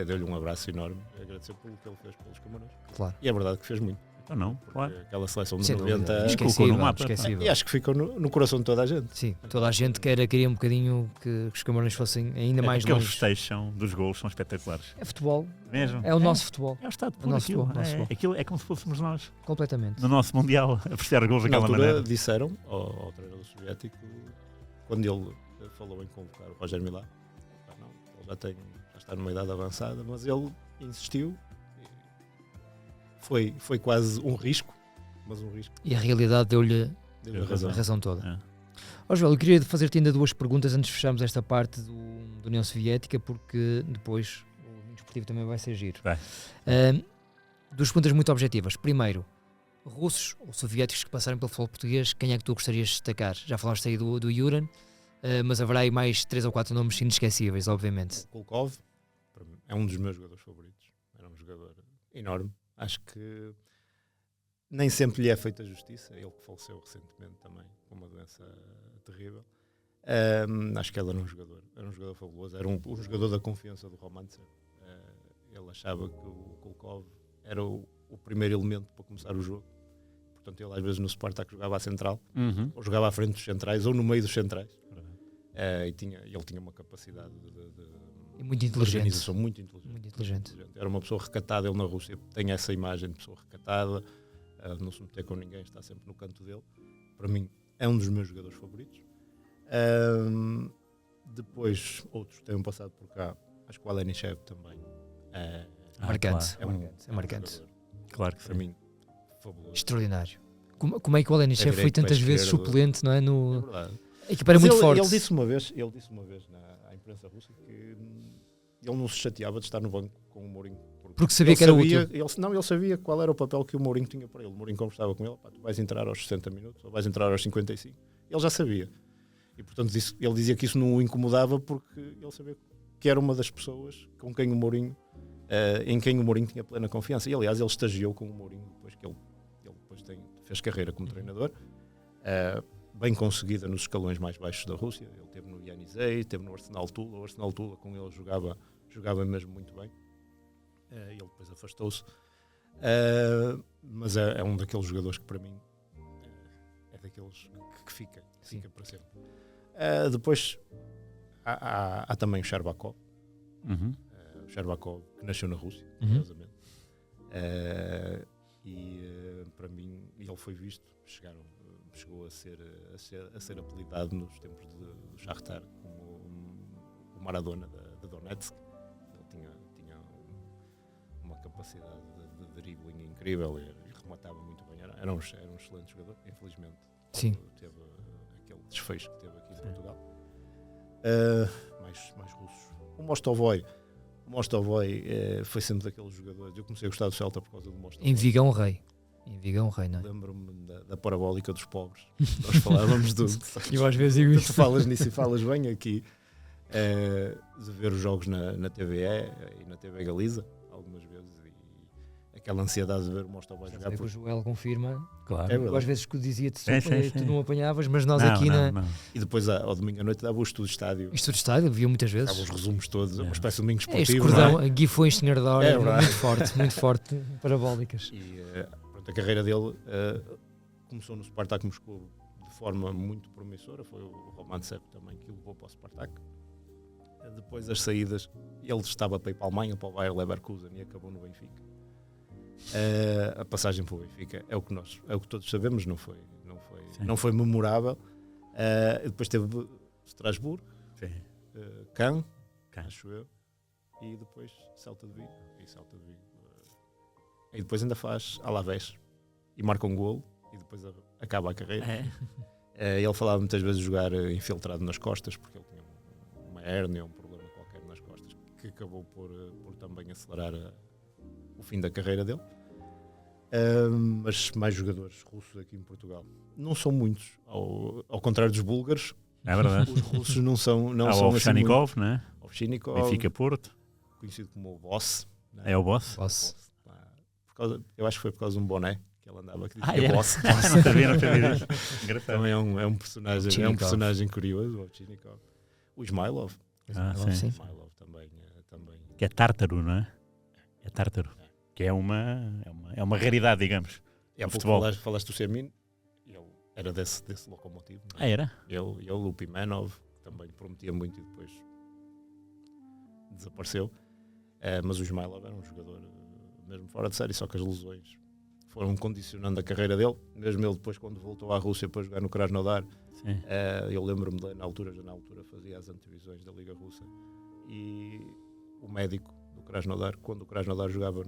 deu-lhe um abraço enorme, agradecer pelo que ele fez pelos Camarões. claro. E é verdade que fez muito. Então não, Porque claro. aquela seleção de Sem dúvida. 90 colocou Esquecível, no mapa, pá. esquecível. e acho que ficou no coração de toda a gente. Sim, toda a gente queria um bocadinho que os Camarões fossem ainda mais Aqueles longe. festejos dos golos são espetaculares. É futebol, Mesmo. é o nosso futebol, É o estado o puro nosso aquilo. futebol, nosso futebol. Aquilo é como se fôssemos nós, completamente. no nosso Mundial, a apreciar os golos Na daquela altura maneira. disseram ao treinador soviético, quando ele falou em convocar o Roger Milá, não, ele já está numa idade avançada, mas ele insistiu. Foi quase um risco, mas um risco. E a realidade deu-lhe Deu-lhe a a razão. razão toda. É. Ó Joel, eu queria fazer-te ainda duas perguntas antes de fecharmos esta parte da União Soviética, porque depois o Domingos Esportivo também vai ser giro. Vai. Duas perguntas muito objetivas. Primeiro, russos ou soviéticos que passaram pelo futebol português, quem é que tu gostarias de destacar? Já falaste aí do Yuran, mas haverá aí mais 3 ou 4 nomes inesquecíveis, obviamente. O Kulkov para mim, é um dos meus jogadores favoritos. Era um jogador enorme. Acho que nem sempre lhe é feita justiça. Ele que faleceu recentemente também, com uma doença terrível. Acho que ele era um jogador fabuloso. Era um jogador da confiança do Romantsev. Ele achava que o Kulkov era o primeiro elemento para começar o jogo. Portanto, ele às vezes no Spartak jogava à central, ou jogava à frente dos centrais, ou no meio dos centrais. Ele tinha uma capacidade E muito de inteligente. organização muito inteligente. Muito inteligente. Era uma pessoa recatada. Ele na Rússia tem essa imagem de pessoa recatada, não se meter com ninguém, está sempre no canto dele. Para mim é um dos meus jogadores favoritos. Depois, outros têm passado por cá. Acho que o Alenichev também marcante. Claro. É marcante. jogador, Claro que para sim. mim, fabuloso. Extraordinário. Como é que o Alenichev foi direito, tantas pé vezes esquerdo. suplente, não é? É verdade. A equipa era Mas muito forte. Ele disse uma vez à imprensa russa que ele não se chateava de estar no banco com o Mourinho. Porque sabia que era útil. Ele sabia qual era o papel que o Mourinho tinha para ele. O Mourinho conversava com ele, tu vais entrar aos 60 minutos ou vais entrar aos 55. Ele já sabia. E portanto ele dizia que isso não o incomodava porque ele sabia que era uma das pessoas com quem o Mourinho, em quem o Mourinho tinha plena confiança. E aliás ele estagiou com o Mourinho depois que ele depois fez carreira como treinador. Bem conseguida nos escalões mais baixos da Rússia. Ele esteve no Yenisei, esteve no Arsenal Tula. O Arsenal Tula com ele jogava mesmo muito bem. Ele depois afastou-se. Mas é um daqueles jogadores que para mim é daqueles que fica para sempre. Depois há também o Sherbakov. O Sherbakov que nasceu na Rússia, curiosamente. Para mim ele foi visto, chegou a ser apelidado nos tempos do Shakhtar como o Maradona de Donetsk. Ele tinha uma capacidade de dribbling incrível e rematava muito bem. Era um excelente jogador, infelizmente. Sim. Teve aquele desfecho que teve aqui em Portugal. Mais russos. O Mostovoy foi sempre daqueles jogadores. Eu comecei a gostar do Celta por causa do Mostovoy. Em Vigão Rei, não é? Lembro-me da parabólica dos pobres. Nós falávamos do. Eu às vezes digo Tu isto. falas nisso e falas bem aqui. De ver os jogos na TVE e na TV Galiza, algumas vezes. E aquela ansiedade de ver o Mostovoy jogar. O Joel confirma. Claro. É verdade. Eu às vezes que dizia-te, Sim. tu não apanhavas, mas nós Não, aqui não. na. E depois ao domingo à noite dava o estudo de estádio. Isto do estádio, via muitas vezes. Dava os resumos todos, uma espécie de domingo É este esportivo. cordão, não é? Guifões, Senhor da Hora, É verdade. muito forte, parabólicas. E pronto, a carreira dele começou no Spartak Moscou de forma muito promissora. Foi o Romantsev também que o levou para o Spartak. Depois as saídas, ele estava para ir para a Alemanha, para o Bayer Leverkusen e acabou no Benfica. A passagem para o Benfica é o que todos sabemos, não foi memorável. Depois teve Strasbourg, Cannes, acho eu, e depois Celta de Vigo. E depois ainda faz Alavés e marca um golo e depois acaba a carreira. Ele falava muitas vezes de jogar infiltrado nas costas, porque ele tinha uma hérnia, um problema qualquer nas costas, que acabou por também acelerar o fim da carreira dele. Mas mais jogadores russos aqui em Portugal não são muitos, ao contrário dos búlgaros. É verdade. Os russos não são o assim Ovchannikov, não é? Ovchannikov, Benfica Porto. conhecido como o Boss. É o Boss? Eu acho que foi por causa de um boné que ele andava que Ah, dizia era? Boss. Não sabia disso. Engraçado. Também é um personagem curioso, o Ovchannikov. O Ismailov. Sim. Ismailov também. Que é tártaro, não é? É tártaro. Que é uma raridade, digamos. E há do pouco futebol. falaste do Sermin, ele era desse locomotivo. Não é? Ah, era? Ele, o Pimenov, que também prometia muito e depois desapareceu. Mas o Ismailov era um jogador mesmo fora de série, só que as lesões foram condicionando a carreira dele. Mesmo ele depois, quando voltou à Rússia para jogar no Krasnodar, eu lembro-me dele, na altura fazia as antevisões da Liga Russa. E o médico do Krasnodar, quando o Krasnodar jogava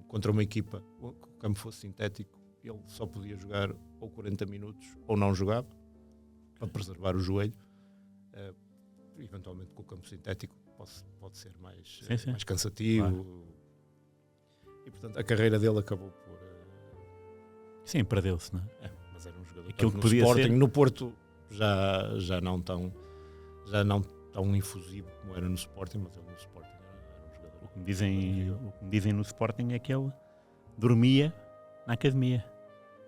contra uma equipa que o campo fosse sintético, ele só podia jogar ou 40 minutos ou não jogava, para preservar o joelho. Eventualmente com o campo sintético pode ser mais cansativo. Claro. E portanto a carreira dele acabou por... Sim, perdeu-se, não é? Mas era um jogador Aquilo que no podia Sporting, ser. no Porto já não tão infusivo como era no Sporting, mas ele no Sporting era um jogador. O que me dizem no Sporting é que ele dormia na academia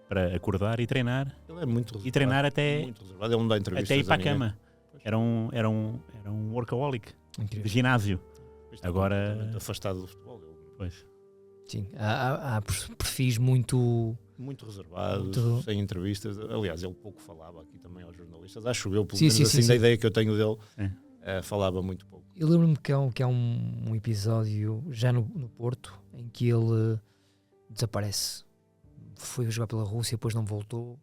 para acordar e treinar. Ele é muito reservado. E treinar até, muito reservado. Ele não dá entrevistas até ir para a ninguém. cama. Era um workaholic de ginásio. Está Agora completamente afastado do futebol. Pois. Sim, há perfis muito reservados, sem entrevistas. Aliás, ele pouco falava aqui também aos jornalistas. Acho eu, pelo Sim, menos sim, da ideia que eu tenho dele, Sim. falava muito pouco. Eu lembro-me que há um episódio já no Porto em que ele desaparece. Foi jogar pela Rússia, depois não voltou.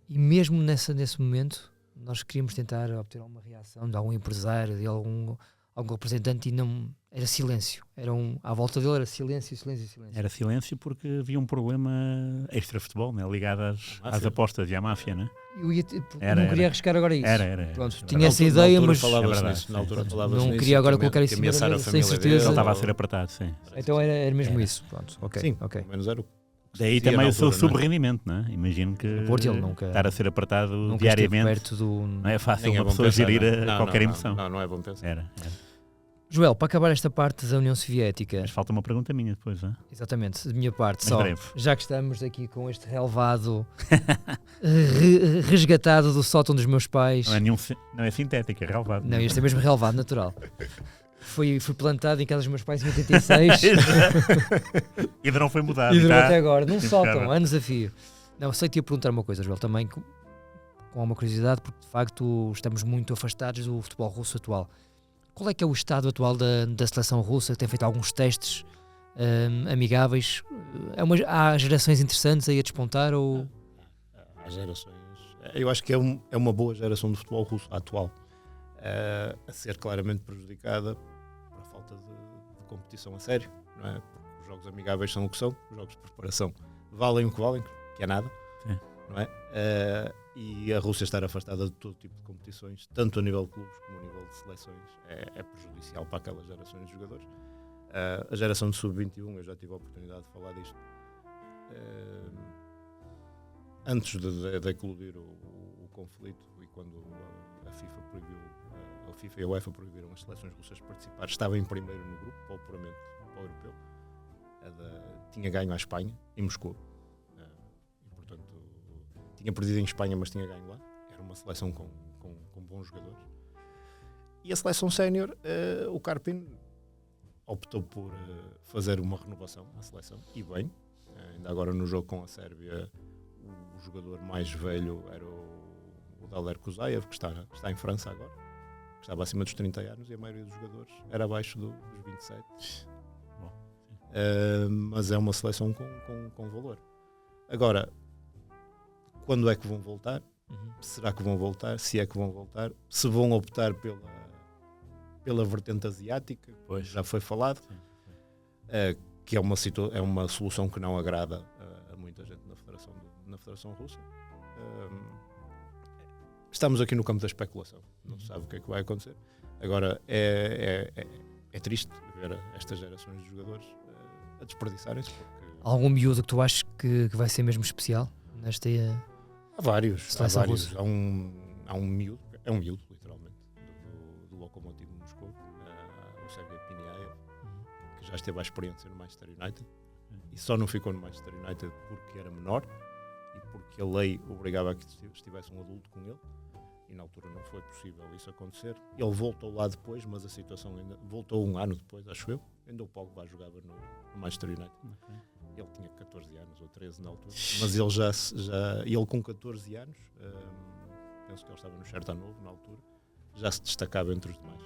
E mesmo nesse momento, nós queríamos tentar obter alguma reação de algum empresário, de algum representante, e não, era silêncio. À volta dele era silêncio. Era silêncio porque havia um problema extra-futebol, né? Ligado às apostas e à máfia, né? Eu não queria arriscar agora isso. Pronto, tinha essa ideia, ideia, mas na altura falava-se não nisso, queria agora colocar isso em cima da mesa, sem certeza. Ele estava a ser apertado, sim. Então era mesmo isso. Pronto, ok. Sim, pelo menos era o daí também o seu sub-rendimento, não é? Imagino que estar a ser apertado diariamente não é fácil uma pessoa gerir qualquer emoção. Não é bom pensar. Era. Joel, para acabar esta parte da União Soviética... Mas falta uma pergunta minha depois, não é? Exatamente, de minha parte, mas só. Breve. Já que estamos aqui com este relevado resgatado do sótão dos meus pais... Não é sintético, é relevado. Não, este é mesmo relevado, natural. Fui plantado em casa dos meus pais em 86. E ainda não foi mudado. E durou até agora, num sótão, anos a fio. Não, sei que te ia perguntar uma coisa, Joel, também com uma curiosidade, porque de facto estamos muito afastados do futebol russo atual. Qual é que é o estado atual da seleção russa? Tem feito alguns testes amigáveis? Há gerações interessantes aí a despontar? Ou... Há gerações. Eu acho que é uma boa geração de futebol russo atual, a ser claramente prejudicada por falta de competição a sério, não é? Porque os jogos amigáveis são o que são, os jogos de preparação valem o que valem, que é nada, não é? E a Rússia estar afastada de todo tipo de competições, tanto a nível de clubes como a nível de seleções, é prejudicial para aquelas gerações de jogadores. A geração de sub-21, eu já tive a oportunidade de falar disto, antes de eclodir o conflito, e quando a FIFA proibiu, a FIFA e a UEFA proibiram as seleções russas de participar, estava em primeiro no grupo, para o apuramento para o europeu, tinha ganho à Espanha, em Moscou. Tinha perdido em Espanha, mas tinha ganho lá. Era uma seleção com bons jogadores. E a seleção sénior, o Karpin optou por fazer uma renovação à seleção. E bem, ainda agora no jogo com a Sérvia, o jogador mais velho era o Daler Kuzaev, que está em França agora, que estava acima dos 30 anos, e a maioria dos jogadores era abaixo dos 27. Mas é uma seleção com valor. Agora, quando é que vão voltar? Será que vão voltar? Se é que vão voltar? Se vão optar pela vertente asiática, já foi falado, que é uma solução que não agrada a muita gente na Federação Russa. Estamos aqui no campo da especulação, não se sabe o que é que vai acontecer. Agora, é triste ver estas gerações de jogadores a desperdiçarem-se. Algum miúdo que tu achas que vai ser mesmo especial nesta... Há vários. Russa. Há um miúdo, é um miúdo, literalmente, do Lokomotiv Moscou, o Sergei Piniaev, que já esteve à experiência no Manchester United, e só não ficou no Manchester United porque era menor e porque a lei obrigava a que estivesse um adulto com ele, e na altura não foi possível isso acontecer. Ele voltou lá depois, mas a situação ainda voltou um ano depois, acho eu. Ainda o Pogba jogava no Manchester United. Ele tinha 14 anos ou 13 na altura, mas ele com 14 anos, penso que ele estava no Cherta Novo na altura, já se destacava entre os demais.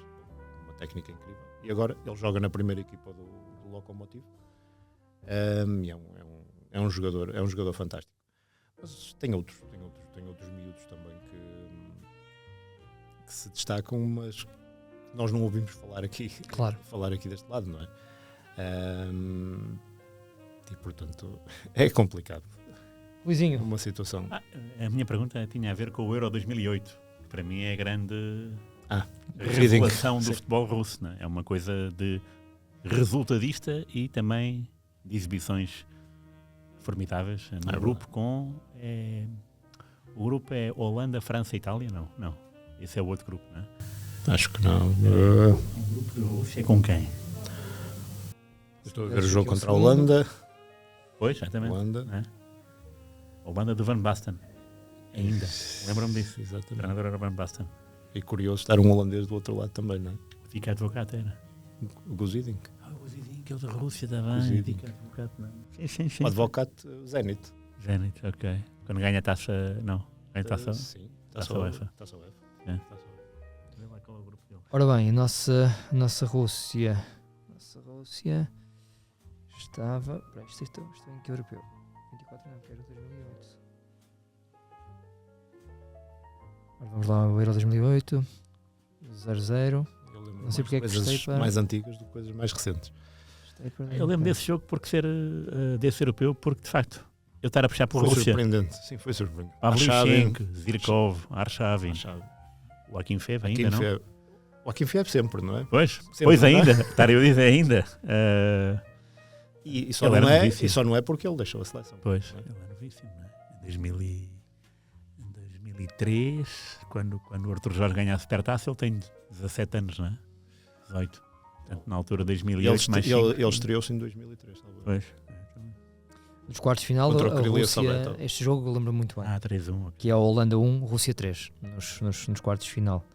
Uma técnica incrível. E agora ele joga na primeira equipa do Lokomotiv. É um jogador fantástico. Mas tem outros miúdos também que se destacam, mas nós não ouvimos falar aqui, falar aqui deste lado, não é? E portanto é complicado. Luizinho, uma situação. A minha pergunta tinha a ver com o Euro 2008, que para mim é a grande revelação do futebol russo, não é? É uma coisa de resultadista e também de exibições formidáveis. No grupo o grupo é Holanda, França e Itália? Não. Esse é o outro grupo, não é? Acho que não. O grupo da Rússia com quem? Estou a ver o jogo contra a Holanda. Pois, exatamente. Holanda do Van Basten. Ainda. Lembro-me disso. Exatamente. O treinador era Van Basten. E curioso estar um holandês do outro lado também, não é? Fica advogado, era. O Guzidink. O Guzidink é o da Rússia também. Fica advogado, não. Sim. O advogado Zenit. Zenit, ok. Quando ganha a taça, não. Ganha a taça? Sim. Taça UEFA. Ora bem, a nossa Rússia estava... Espera, isto é em que europeu? 24 não, que era 2008. Vamos lá, o Euro 2008, 0-0. Não sei porque é que coisas mais antigas do que coisas mais recentes. Eu lembro desse jogo porque ser desse europeu, porque de facto eu estar a puxar por Foi Rússia. surpreendente. Sim, foi surpreendente. Pavlyuchenko, Zirkov, Arshavin, o Akinfeev ainda não? O Akinfeev sempre, não é? Pois, sempre, pois não é? ainda, estar eu a dizer ainda. E só não é porque ele deixou a seleção. Pois, não é? ele era novíssimo, não é? Em 2003, quando o Artur Jorge ganha a Supertaça, ele tem 17 anos, não é? 18. Portanto, na altura de 2008, mais 5. Ele estreou-se em 2003, talvez. Pois. Nos quartos de final, Contra o a Krylia Rússia, Sovetov. este jogo eu lembro muito bem, 3-1. que é a Holanda 1, Rússia 3, nos quartos de final.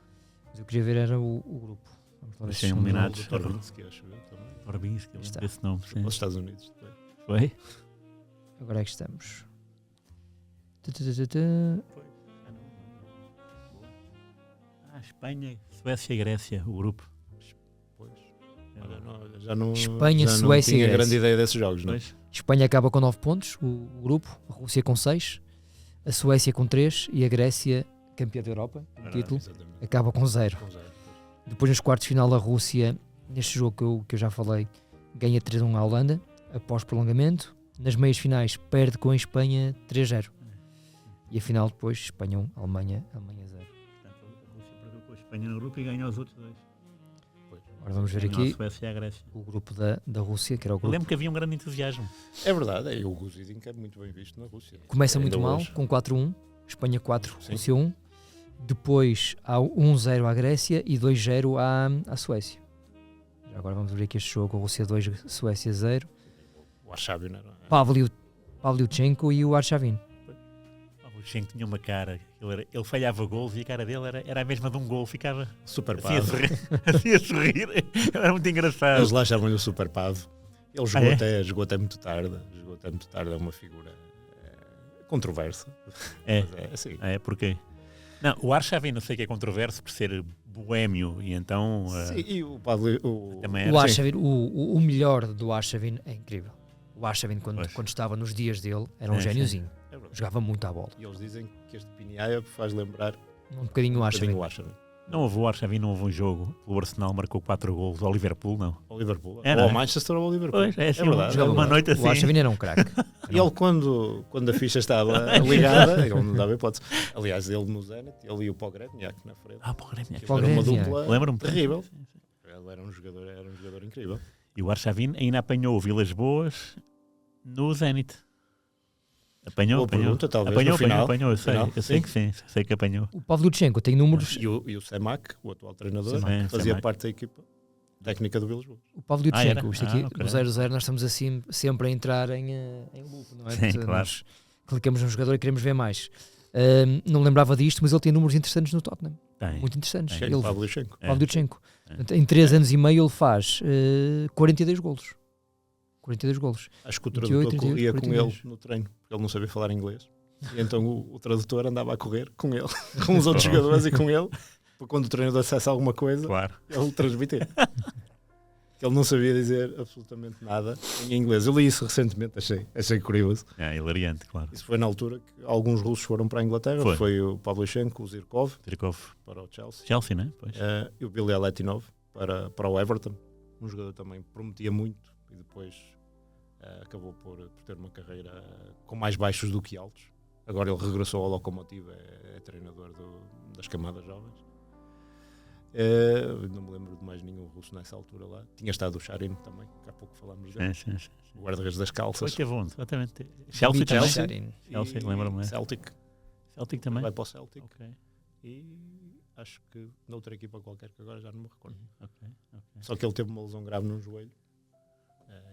Mas eu queria ver era o grupo. Vamos lá ver Mas se sem chegamos eliminados. ao- O Torbinsky, acho eu, também. Torbinsky, eu Está. lembro desse nome. Sim. Aos Estados Unidos. também. Foi? Agora é que estamos. Espanha, Suécia e Grécia, o grupo. Pois. Olha, não, já não, Espanha, já não Suécia e tinha Grécia. grande ideia desses jogos, não é? Pois. Espanha acaba com 9 pontos, o grupo, a Rússia com 6, a Suécia com 3 e a Grécia, campeã da Europa, o título, Exatamente. acaba com 0. Com zero. Depois nos quartos de final a Rússia, neste jogo que eu já falei, ganha 3-1 à Holanda, após prolongamento. Nas meias finais perde com a Espanha 3-0. E a final depois, Espanha 1, Alemanha 0. Portanto, a Rússia perdeu com a Espanha no grupo e ganhou os outros dois. Agora vamos ver Ganhou aqui a Suécia e a Grécia. o grupo da Rússia, que era o Eu grupo. lembro que havia um grande entusiasmo. É verdade, o Guzidin que é muito bem visto na Rússia. Começa Ainda muito mal, hoje. com 4-1, Espanha 4, Sim. Rússia 1. Depois há 1-0 à Grécia e 2-0 à Suécia. Já agora vamos ver aqui este jogo, a Rússia 2, Suécia 0. O Arshavin era. Pavlyuchenko e o Arshavin. O Schenk tinha uma cara, ele falhava golos e a cara dele era a mesma de um gol, ficava Super assim a Pavo. sorrir. Assim a sorrir. Era muito engraçado. Eles lá chamam-lhe o Super Pavo. Ele jogou, é? jogou até muito tarde. É uma figura controversa. É. Mas é assim. É, porquê? Não, o Arshavin não sei que é controverso por ser boémio e então... Sim, e o Pavlo. Também O era. Arshavin, o melhor do Arshavin é incrível. O Arshavin, Pois. quando estava nos dias dele, era um É, sim. gêniozinho. É verdade. Jogava muito à bola. E eles dizem que este Piniaia faz lembrar Um bocadinho o Arshavin. o Arshavin. Não houve o Arshavin, não houve um jogo. O Arsenal marcou 4 golos, ao Liverpool não. Ao Liverpool. É, ou não ao é? Manchester ou ao Liverpool. Pois, é assim, verdade. jogava uma verdade. noite assim. O Arshavin era um craque. E ele, quando a ficha estava ligada, ele não dava hipótese. Aliás, ele no Zenit, ele e o Pogretniak na frente. Pô, Grêmio. Aquilo era uma Pogretniak. dupla Lembro-me. terrível. Sim, sim. Ele era um jogador incrível. E o Arshavin ainda apanhou o Vilas Boas no Zenit. Apanhou, Boa apanhou. pergunta, talvez, Apanhou, no final. apanhou, eu sei. Final, Eu sei sim. que sim, sei que apanhou. O Pavlyuchenko tem números. E o Semak, o atual treinador, Semak. fazia Semak. parte da equipa técnica do Vilas Boas. O Pavlyuchenko, era? isto aqui, Ok. no 0-0, nós estamos assim sempre a entrar em loop, não é? Sim, Portanto, claro. nós clicamos num jogador e queremos ver mais. Não lembrava disto, mas ele tem números interessantes no Tottenham. Tem. Muito interessantes. Tem. Ele, Pavlyuchenko. É. Pavlyuchenko. É. Em 3 anos e meio ele faz 42 golos. 42 golos. Acho que o 28, tradutor corria 38, com 42. ele no treino, porque ele não sabia falar inglês. E então o tradutor andava a correr com ele, com os outros jogadores e com ele, para quando o treinador dissesse alguma coisa, Claro. ele transmitia. Ele não sabia dizer absolutamente nada em inglês. Eu li isso recentemente, achei curioso. É, hilariante, claro. Isso foi na altura que alguns russos foram para a Inglaterra. Foi. Foi o Pavlyuchenko, o Zirkov Zirkov, para o Chelsea, Chelsea, né? Pois. e o Billy Letinov para o Everton. Um jogador também prometia muito e depois acabou por ter uma carreira com mais baixos do que altos. Agora ele regressou ao Lokomotiv, é treinador das camadas jovens. Não me lembro de mais nenhum russo nessa altura lá. Tinha estado o Sharin também, que há pouco falámos dele. Sim. O guarda-redes das Foi calças. teve onde? Exatamente. Chelsea também. Chelsea. Sharin. Chelsea, lembro-me. Celtic. Celtic também. Vai para o Celtic. Ok, E acho que noutra equipa qualquer que agora já não me recordo. ok. Só que ele teve uma lesão grave num joelho.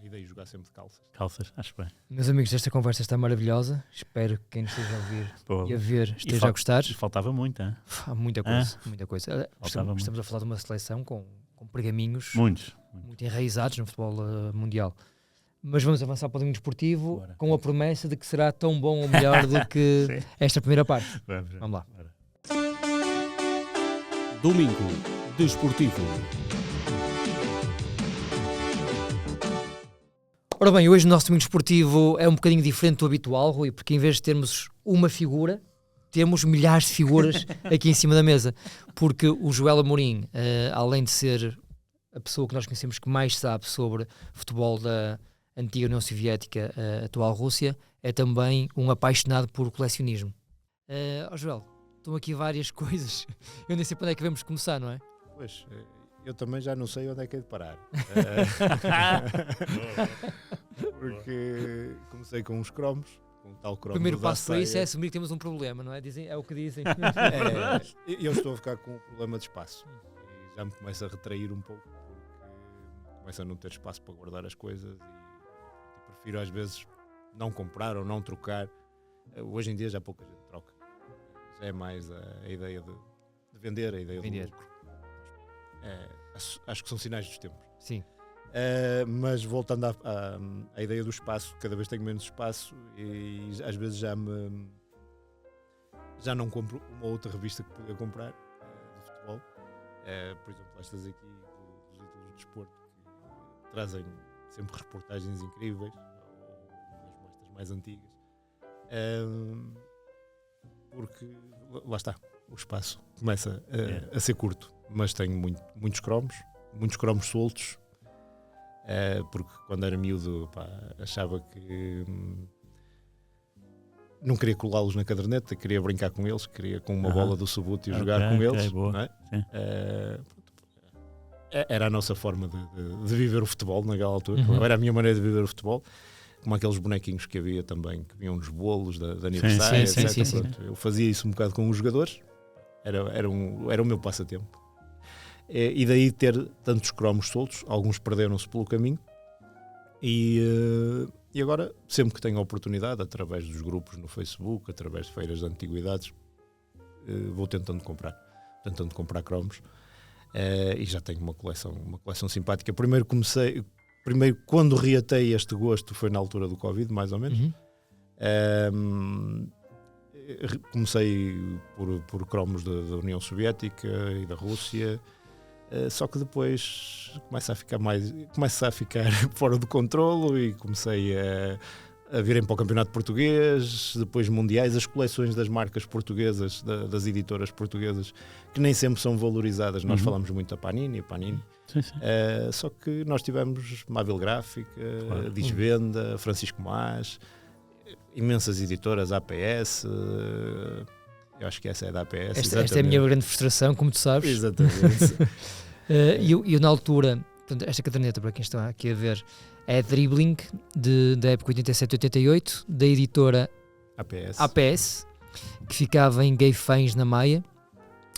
E daí jogar sempre de calças. Calças, acho bem. Meus amigos, esta conversa está maravilhosa. Espero que quem nos esteja a ouvir Pô, e a ver esteja fal- a gostar. e faltava muito, hein? Há muita coisa, muita coisa. Faltava Estamos a falar de uma seleção com pergaminhos Muitos. muito enraizados no futebol mundial. Mas vamos avançar para o domingo desportivo Bora. com a promessa de que será tão bom ou melhor do que Sim. esta primeira parte. Vamos lá. Bora. Domingo Desportivo. Ora bem, hoje o nosso domingo desportivo é um bocadinho diferente do habitual, Rui, porque em vez de termos uma figura, temos milhares de figuras aqui em cima da mesa, porque o Joel Amorim, além de ser a pessoa que nós conhecemos que mais sabe sobre futebol da antiga União Soviética, atual Rússia, é também um apaixonado por colecionismo. Joel, estão aqui várias coisas, eu nem sei para onde é que vamos começar, não é? Pois, eu também já não sei onde é que é de parar. Porque comecei com uns cromos, com um tal cromo. O primeiro do passo para isso é Dacia. assumir que temos um problema, não é? É o que dizem. Eu estou a ficar com um problema de espaço e já me começo a retrair um pouco porque começo a não ter espaço para guardar as coisas e prefiro às vezes não comprar ou não trocar. Hoje em dia já pouca gente troca. Já é mais a ideia de vender, a ideia do lucro. Acho que são sinais dos tempos. Sim. Mas voltando à ideia do espaço, cada vez tenho menos espaço e às vezes já não compro uma outra revista que podia comprar de futebol. Por exemplo, estas aqui dos ídolos do desporto que trazem sempre reportagens incríveis, ou mesmo estas mais antigas. Porque lá está, o espaço começa a ser curto, mas tenho muitos cromos soltos. Porque quando era miúdo achava que não queria colá-los na caderneta, queria brincar com eles, queria com uma bola do Subútil jogar com eles. Não é? Era a nossa forma de viver o futebol naquela altura. Era a minha maneira de viver o futebol, como aqueles bonequinhos que havia também, que vinham nos bolos de aniversário, etc. Sim. Eu fazia isso um bocado com os jogadores, era o meu passatempo. E daí ter tantos cromos soltos, alguns perderam-se pelo caminho e agora sempre que tenho a oportunidade, através dos grupos no Facebook, através de feiras de antiguidades, vou tentando comprar cromos e já tenho uma coleção simpática. Primeiro quando reatei este gosto foi na altura do Covid, mais ou menos. Comecei por cromos da União Soviética e da Rússia. Só que depois começa a ficar fora do controlo e comecei a virem para o campeonato português, depois mundiais, as coleções das marcas portuguesas, das editoras portuguesas, que nem sempre são valorizadas. Nós falamos muito da Panini. Sim. Só que nós tivemos Mável Gráfica, Disvenda, Francisco Mas, imensas editoras, APS. Eu acho que essa é da APS. Esta é a minha grande frustração, como tu sabes. Exatamente. E eu na altura, portanto, esta caderneta, para quem está aqui a ver, é Dribbling, da época 87-88, da editora APS, que ficava em Guifães, na Maia.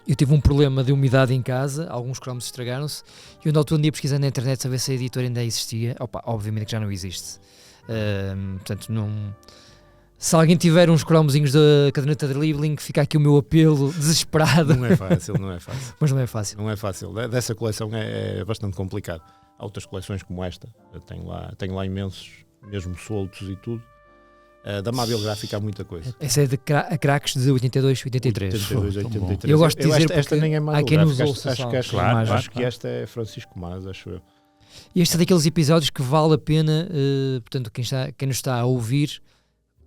Eu tive um problema de umidade em casa, alguns cromos estragaram-se, e eu na altura um dia pesquisando na internet saber se a editora ainda existia. Obviamente que já não existe. Portanto, não... Se alguém tiver uns cromozinhos da caderneta de Dribbling, fica aqui o meu apelo desesperado. Não é fácil. Mas não é fácil. Não é fácil. Dessa coleção é bastante complicado. Há outras coleções como esta. Eu tenho lá imensos, mesmo soltos e tudo. Da Mável Gráfica há muita coisa. Essa é de craques de 82, 83. 83. Eu gosto de dizer esta nem é Mável Gráfica. Acho que esta é Francisco Mas, acho eu. E este é daqueles episódios que vale a pena, portanto, quem nos está a ouvir,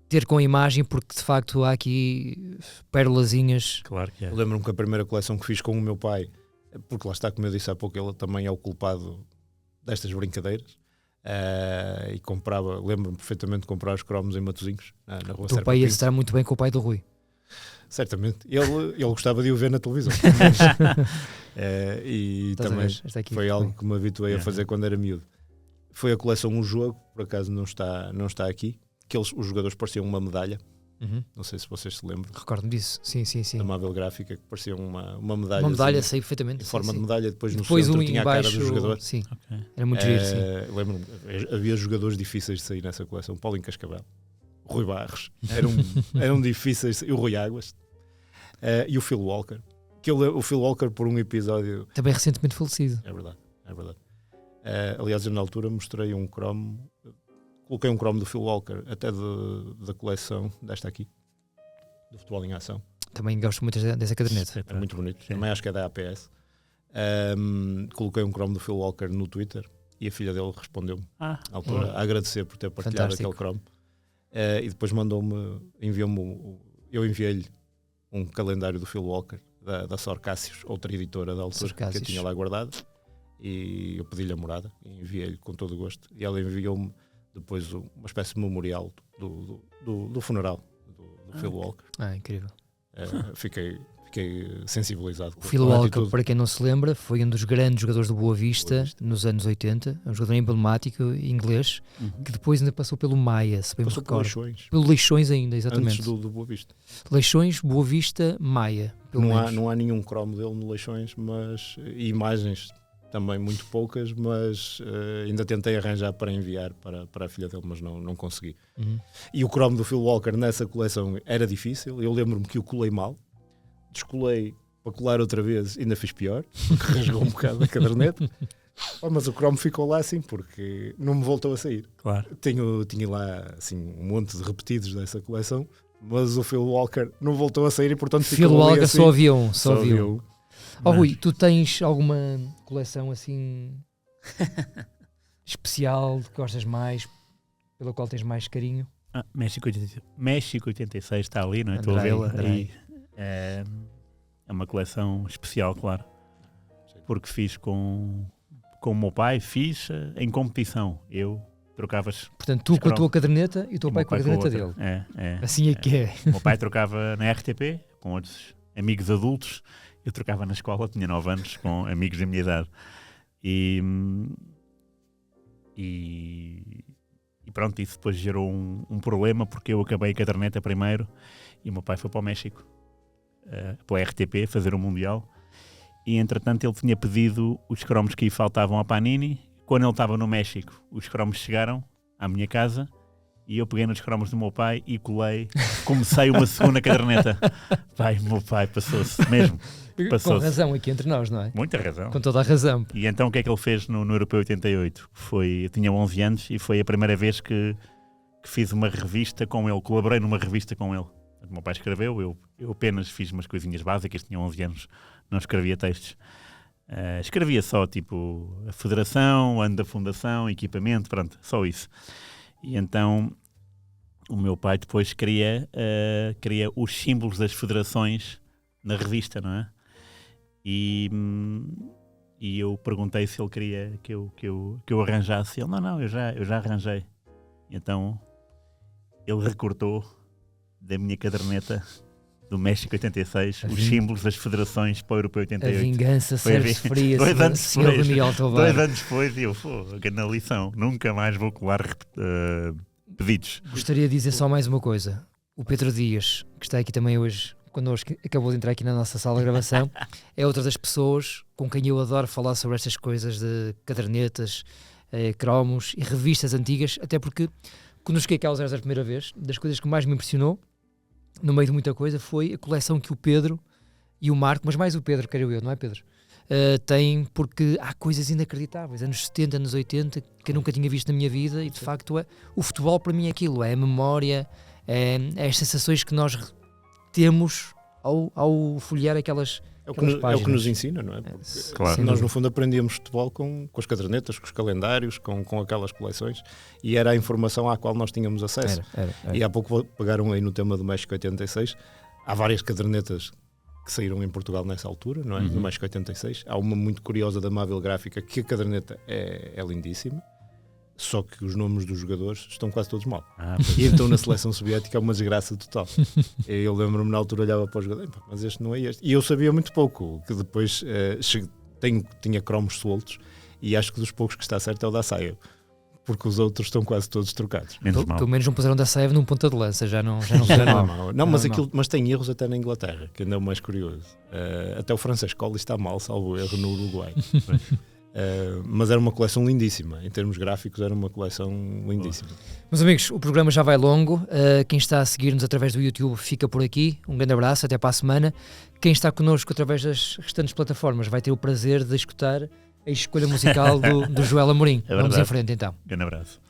ter com a imagem, porque de facto há aqui pérolazinhas. Claro que é. Eu lembro-me que a primeira coleção que fiz com o meu pai, porque lá está, como eu disse há pouco, ele também é o culpado destas brincadeiras, e lembro-me perfeitamente de comprar os cromos em Matosinhos, na rua O teu pai ia estar muito bem com o pai do Rui. Certamente, ele gostava de o ver na televisão. E também foi algo que me habituei a fazer quando era miúdo. Foi a coleção Um Jogo, por acaso não está aqui, que os jogadores pareciam uma medalha. Não sei se vocês se lembram. Recordo-me disso, sim. Da Mável Gráfica, que parecia uma medalha. Uma medalha, assim, sei perfeitamente. Em forma de medalha, depois no centro tinha embaixo, a cara do jogador. Sim, era muito giro, sim. Lembro-me, havia jogadores difíceis de sair nessa coleção. Paulinho Cascavel, o Rui Barros, eram difíceis, e o Rui Águas, e o Phil Walker. O Phil Walker, por um episódio... Também recentemente falecido. É verdade. Aliás, eu na altura mostrei um cromo... Coloquei um cromo do Phil Walker, até da coleção desta aqui, do Futebol em Ação. Também gosto muito dessa caderneta. É muito bonito. Sim. Também acho que é da APS. Coloquei um cromo do Phil Walker no Twitter e a filha dele respondeu-me na altura a agradecer por ter partilhado aquele cromo. E depois enviou-me, eu enviei-lhe um calendário do Phil Walker, da Sor Cássios, outra editora da altura, que eu tinha lá guardado, e eu pedi-lhe a morada e enviei-lhe com todo o gosto, e ela enviou-me depois uma espécie de memorial do funeral do Phil Walker. Incrível. Fiquei sensibilizado. O Phil Walker, para quem não se lembra, foi um dos grandes jogadores do Boa Vista nos anos 80, um jogador emblemático inglês, que depois ainda passou pelo Maia, se bem me recordo. Pelo Leixões ainda, exatamente. Antes do Boa Vista. Leixões, Boa Vista, Maia. Não há nenhum cromo dele no Leixões, e imagens também muito poucas, mas ainda tentei arranjar para enviar para a filha dele, mas não consegui. E o cromo do Phil Walker nessa coleção era difícil. Eu lembro-me que o colei mal, descolei para colar outra vez e ainda fiz pior, porque rasgou um bocado a caderneta. Mas o cromo ficou lá assim, porque não me voltou a sair. Claro. Tinha lá assim, um monte de repetidos dessa coleção, mas o Phil Walker não voltou a sair e portanto Phil Walker assim, só havia um. Rui, tu tens alguma coleção assim especial que gostas mais, pela qual tens mais carinho? México 86 está ali, não é? Estou a vê-la. É uma coleção especial, claro, porque fiz com o meu pai, fiz em competição. Eu trocavas. Portanto, tu com a tua caderneta e o teu pai com a caderneta dele. Assim é que é. O meu pai trocava na RTP com outros amigos adultos. Eu trocava na escola, tinha 9 anos, com amigos da minha idade. E pronto, isso depois gerou um problema, porque eu acabei a caderneta primeiro e o meu pai foi para o México, pela RTP, fazer o Mundial. E entretanto ele tinha pedido os cromos que lhe faltavam à Panini. Quando ele estava no México, os cromos chegaram à minha casa e eu peguei nos cromos do meu pai e colei, comecei uma segunda caderneta. Meu pai passou-se mesmo. Com razão aqui entre nós, não é? Muita razão. Com toda a razão. E então o que é que ele fez no Europeu 88? Eu tinha 11 anos e foi a primeira vez que fiz uma revista com ele, colaborei numa revista com ele. O meu pai escreveu, eu apenas fiz umas coisinhas básicas, tinha 11 anos, não escrevia textos. Escrevia só tipo a federação, o ano da fundação, equipamento, pronto, só isso. E então o meu pai depois queria os símbolos das federações na revista, não é? E eu perguntei se ele queria que eu arranjasse. Ele, não, eu já arranjei. E então ele recortou da minha caderneta do México 86 os símbolos das federações para o Europeu 88. A vingança serve-se fria, 2 anos Sr. Miguel Tovar. 2 anos depois e eu, na lição, nunca mais vou colar pedidos. Gostaria de dizer só mais uma coisa. O Pedro Dias, que está aqui também hoje connosco, acabou de entrar aqui na nossa sala de gravação, é outra das pessoas com quem eu adoro falar sobre estas coisas de cadernetas, cromos e revistas antigas, até porque quando eu cheguei cá aos 00 a primeira vez, das coisas que mais me impressionou, no meio de muita coisa, foi a coleção que o Pedro e o Marco, mas mais o Pedro, quero eu, não é Pedro? Têm, porque há coisas inacreditáveis, anos 70, anos 80, que eu nunca tinha visto na minha vida e de facto o futebol para mim é aquilo, é a memória, é as sensações que nós temos ao folhear aquelas páginas. É o que nos ensina, não é? Claro. Nós no fundo aprendíamos futebol com as cadernetas, com os calendários, com aquelas coleções, e era a informação à qual nós tínhamos acesso. Era. E há pouco pegaram aí no tema do México 86, há várias cadernetas que saíram em Portugal nessa altura, não é? No México 86, há uma muito curiosa da Mável Gráfica, que a caderneta é lindíssima, só que os nomes dos jogadores estão quase todos mal. E então na seleção soviética é uma desgraça total. Eu lembro-me na altura, olhava para os jogadores, mas este não é este. E eu sabia muito pouco, que depois tinha cromos soltos, e acho que dos poucos que está certo é o da Saia, porque os outros estão quase todos trocados. Pelo menos não puseram da Saia num ponta de lança, já não mas tem erros até na Inglaterra, que ainda é o mais curioso. Até o Francesco Colli está mal, salvo erro, no Uruguai. Mas era uma coleção lindíssima, em termos gráficos era uma coleção lindíssima. Meus amigos, o programa já vai longo, quem está a seguir-nos através do YouTube fica por aqui, um grande abraço, até para a semana. Quem está connosco através das restantes plataformas vai ter o prazer de escutar a escolha musical do Joel Amorim. Vamos em frente então. Grande abraço.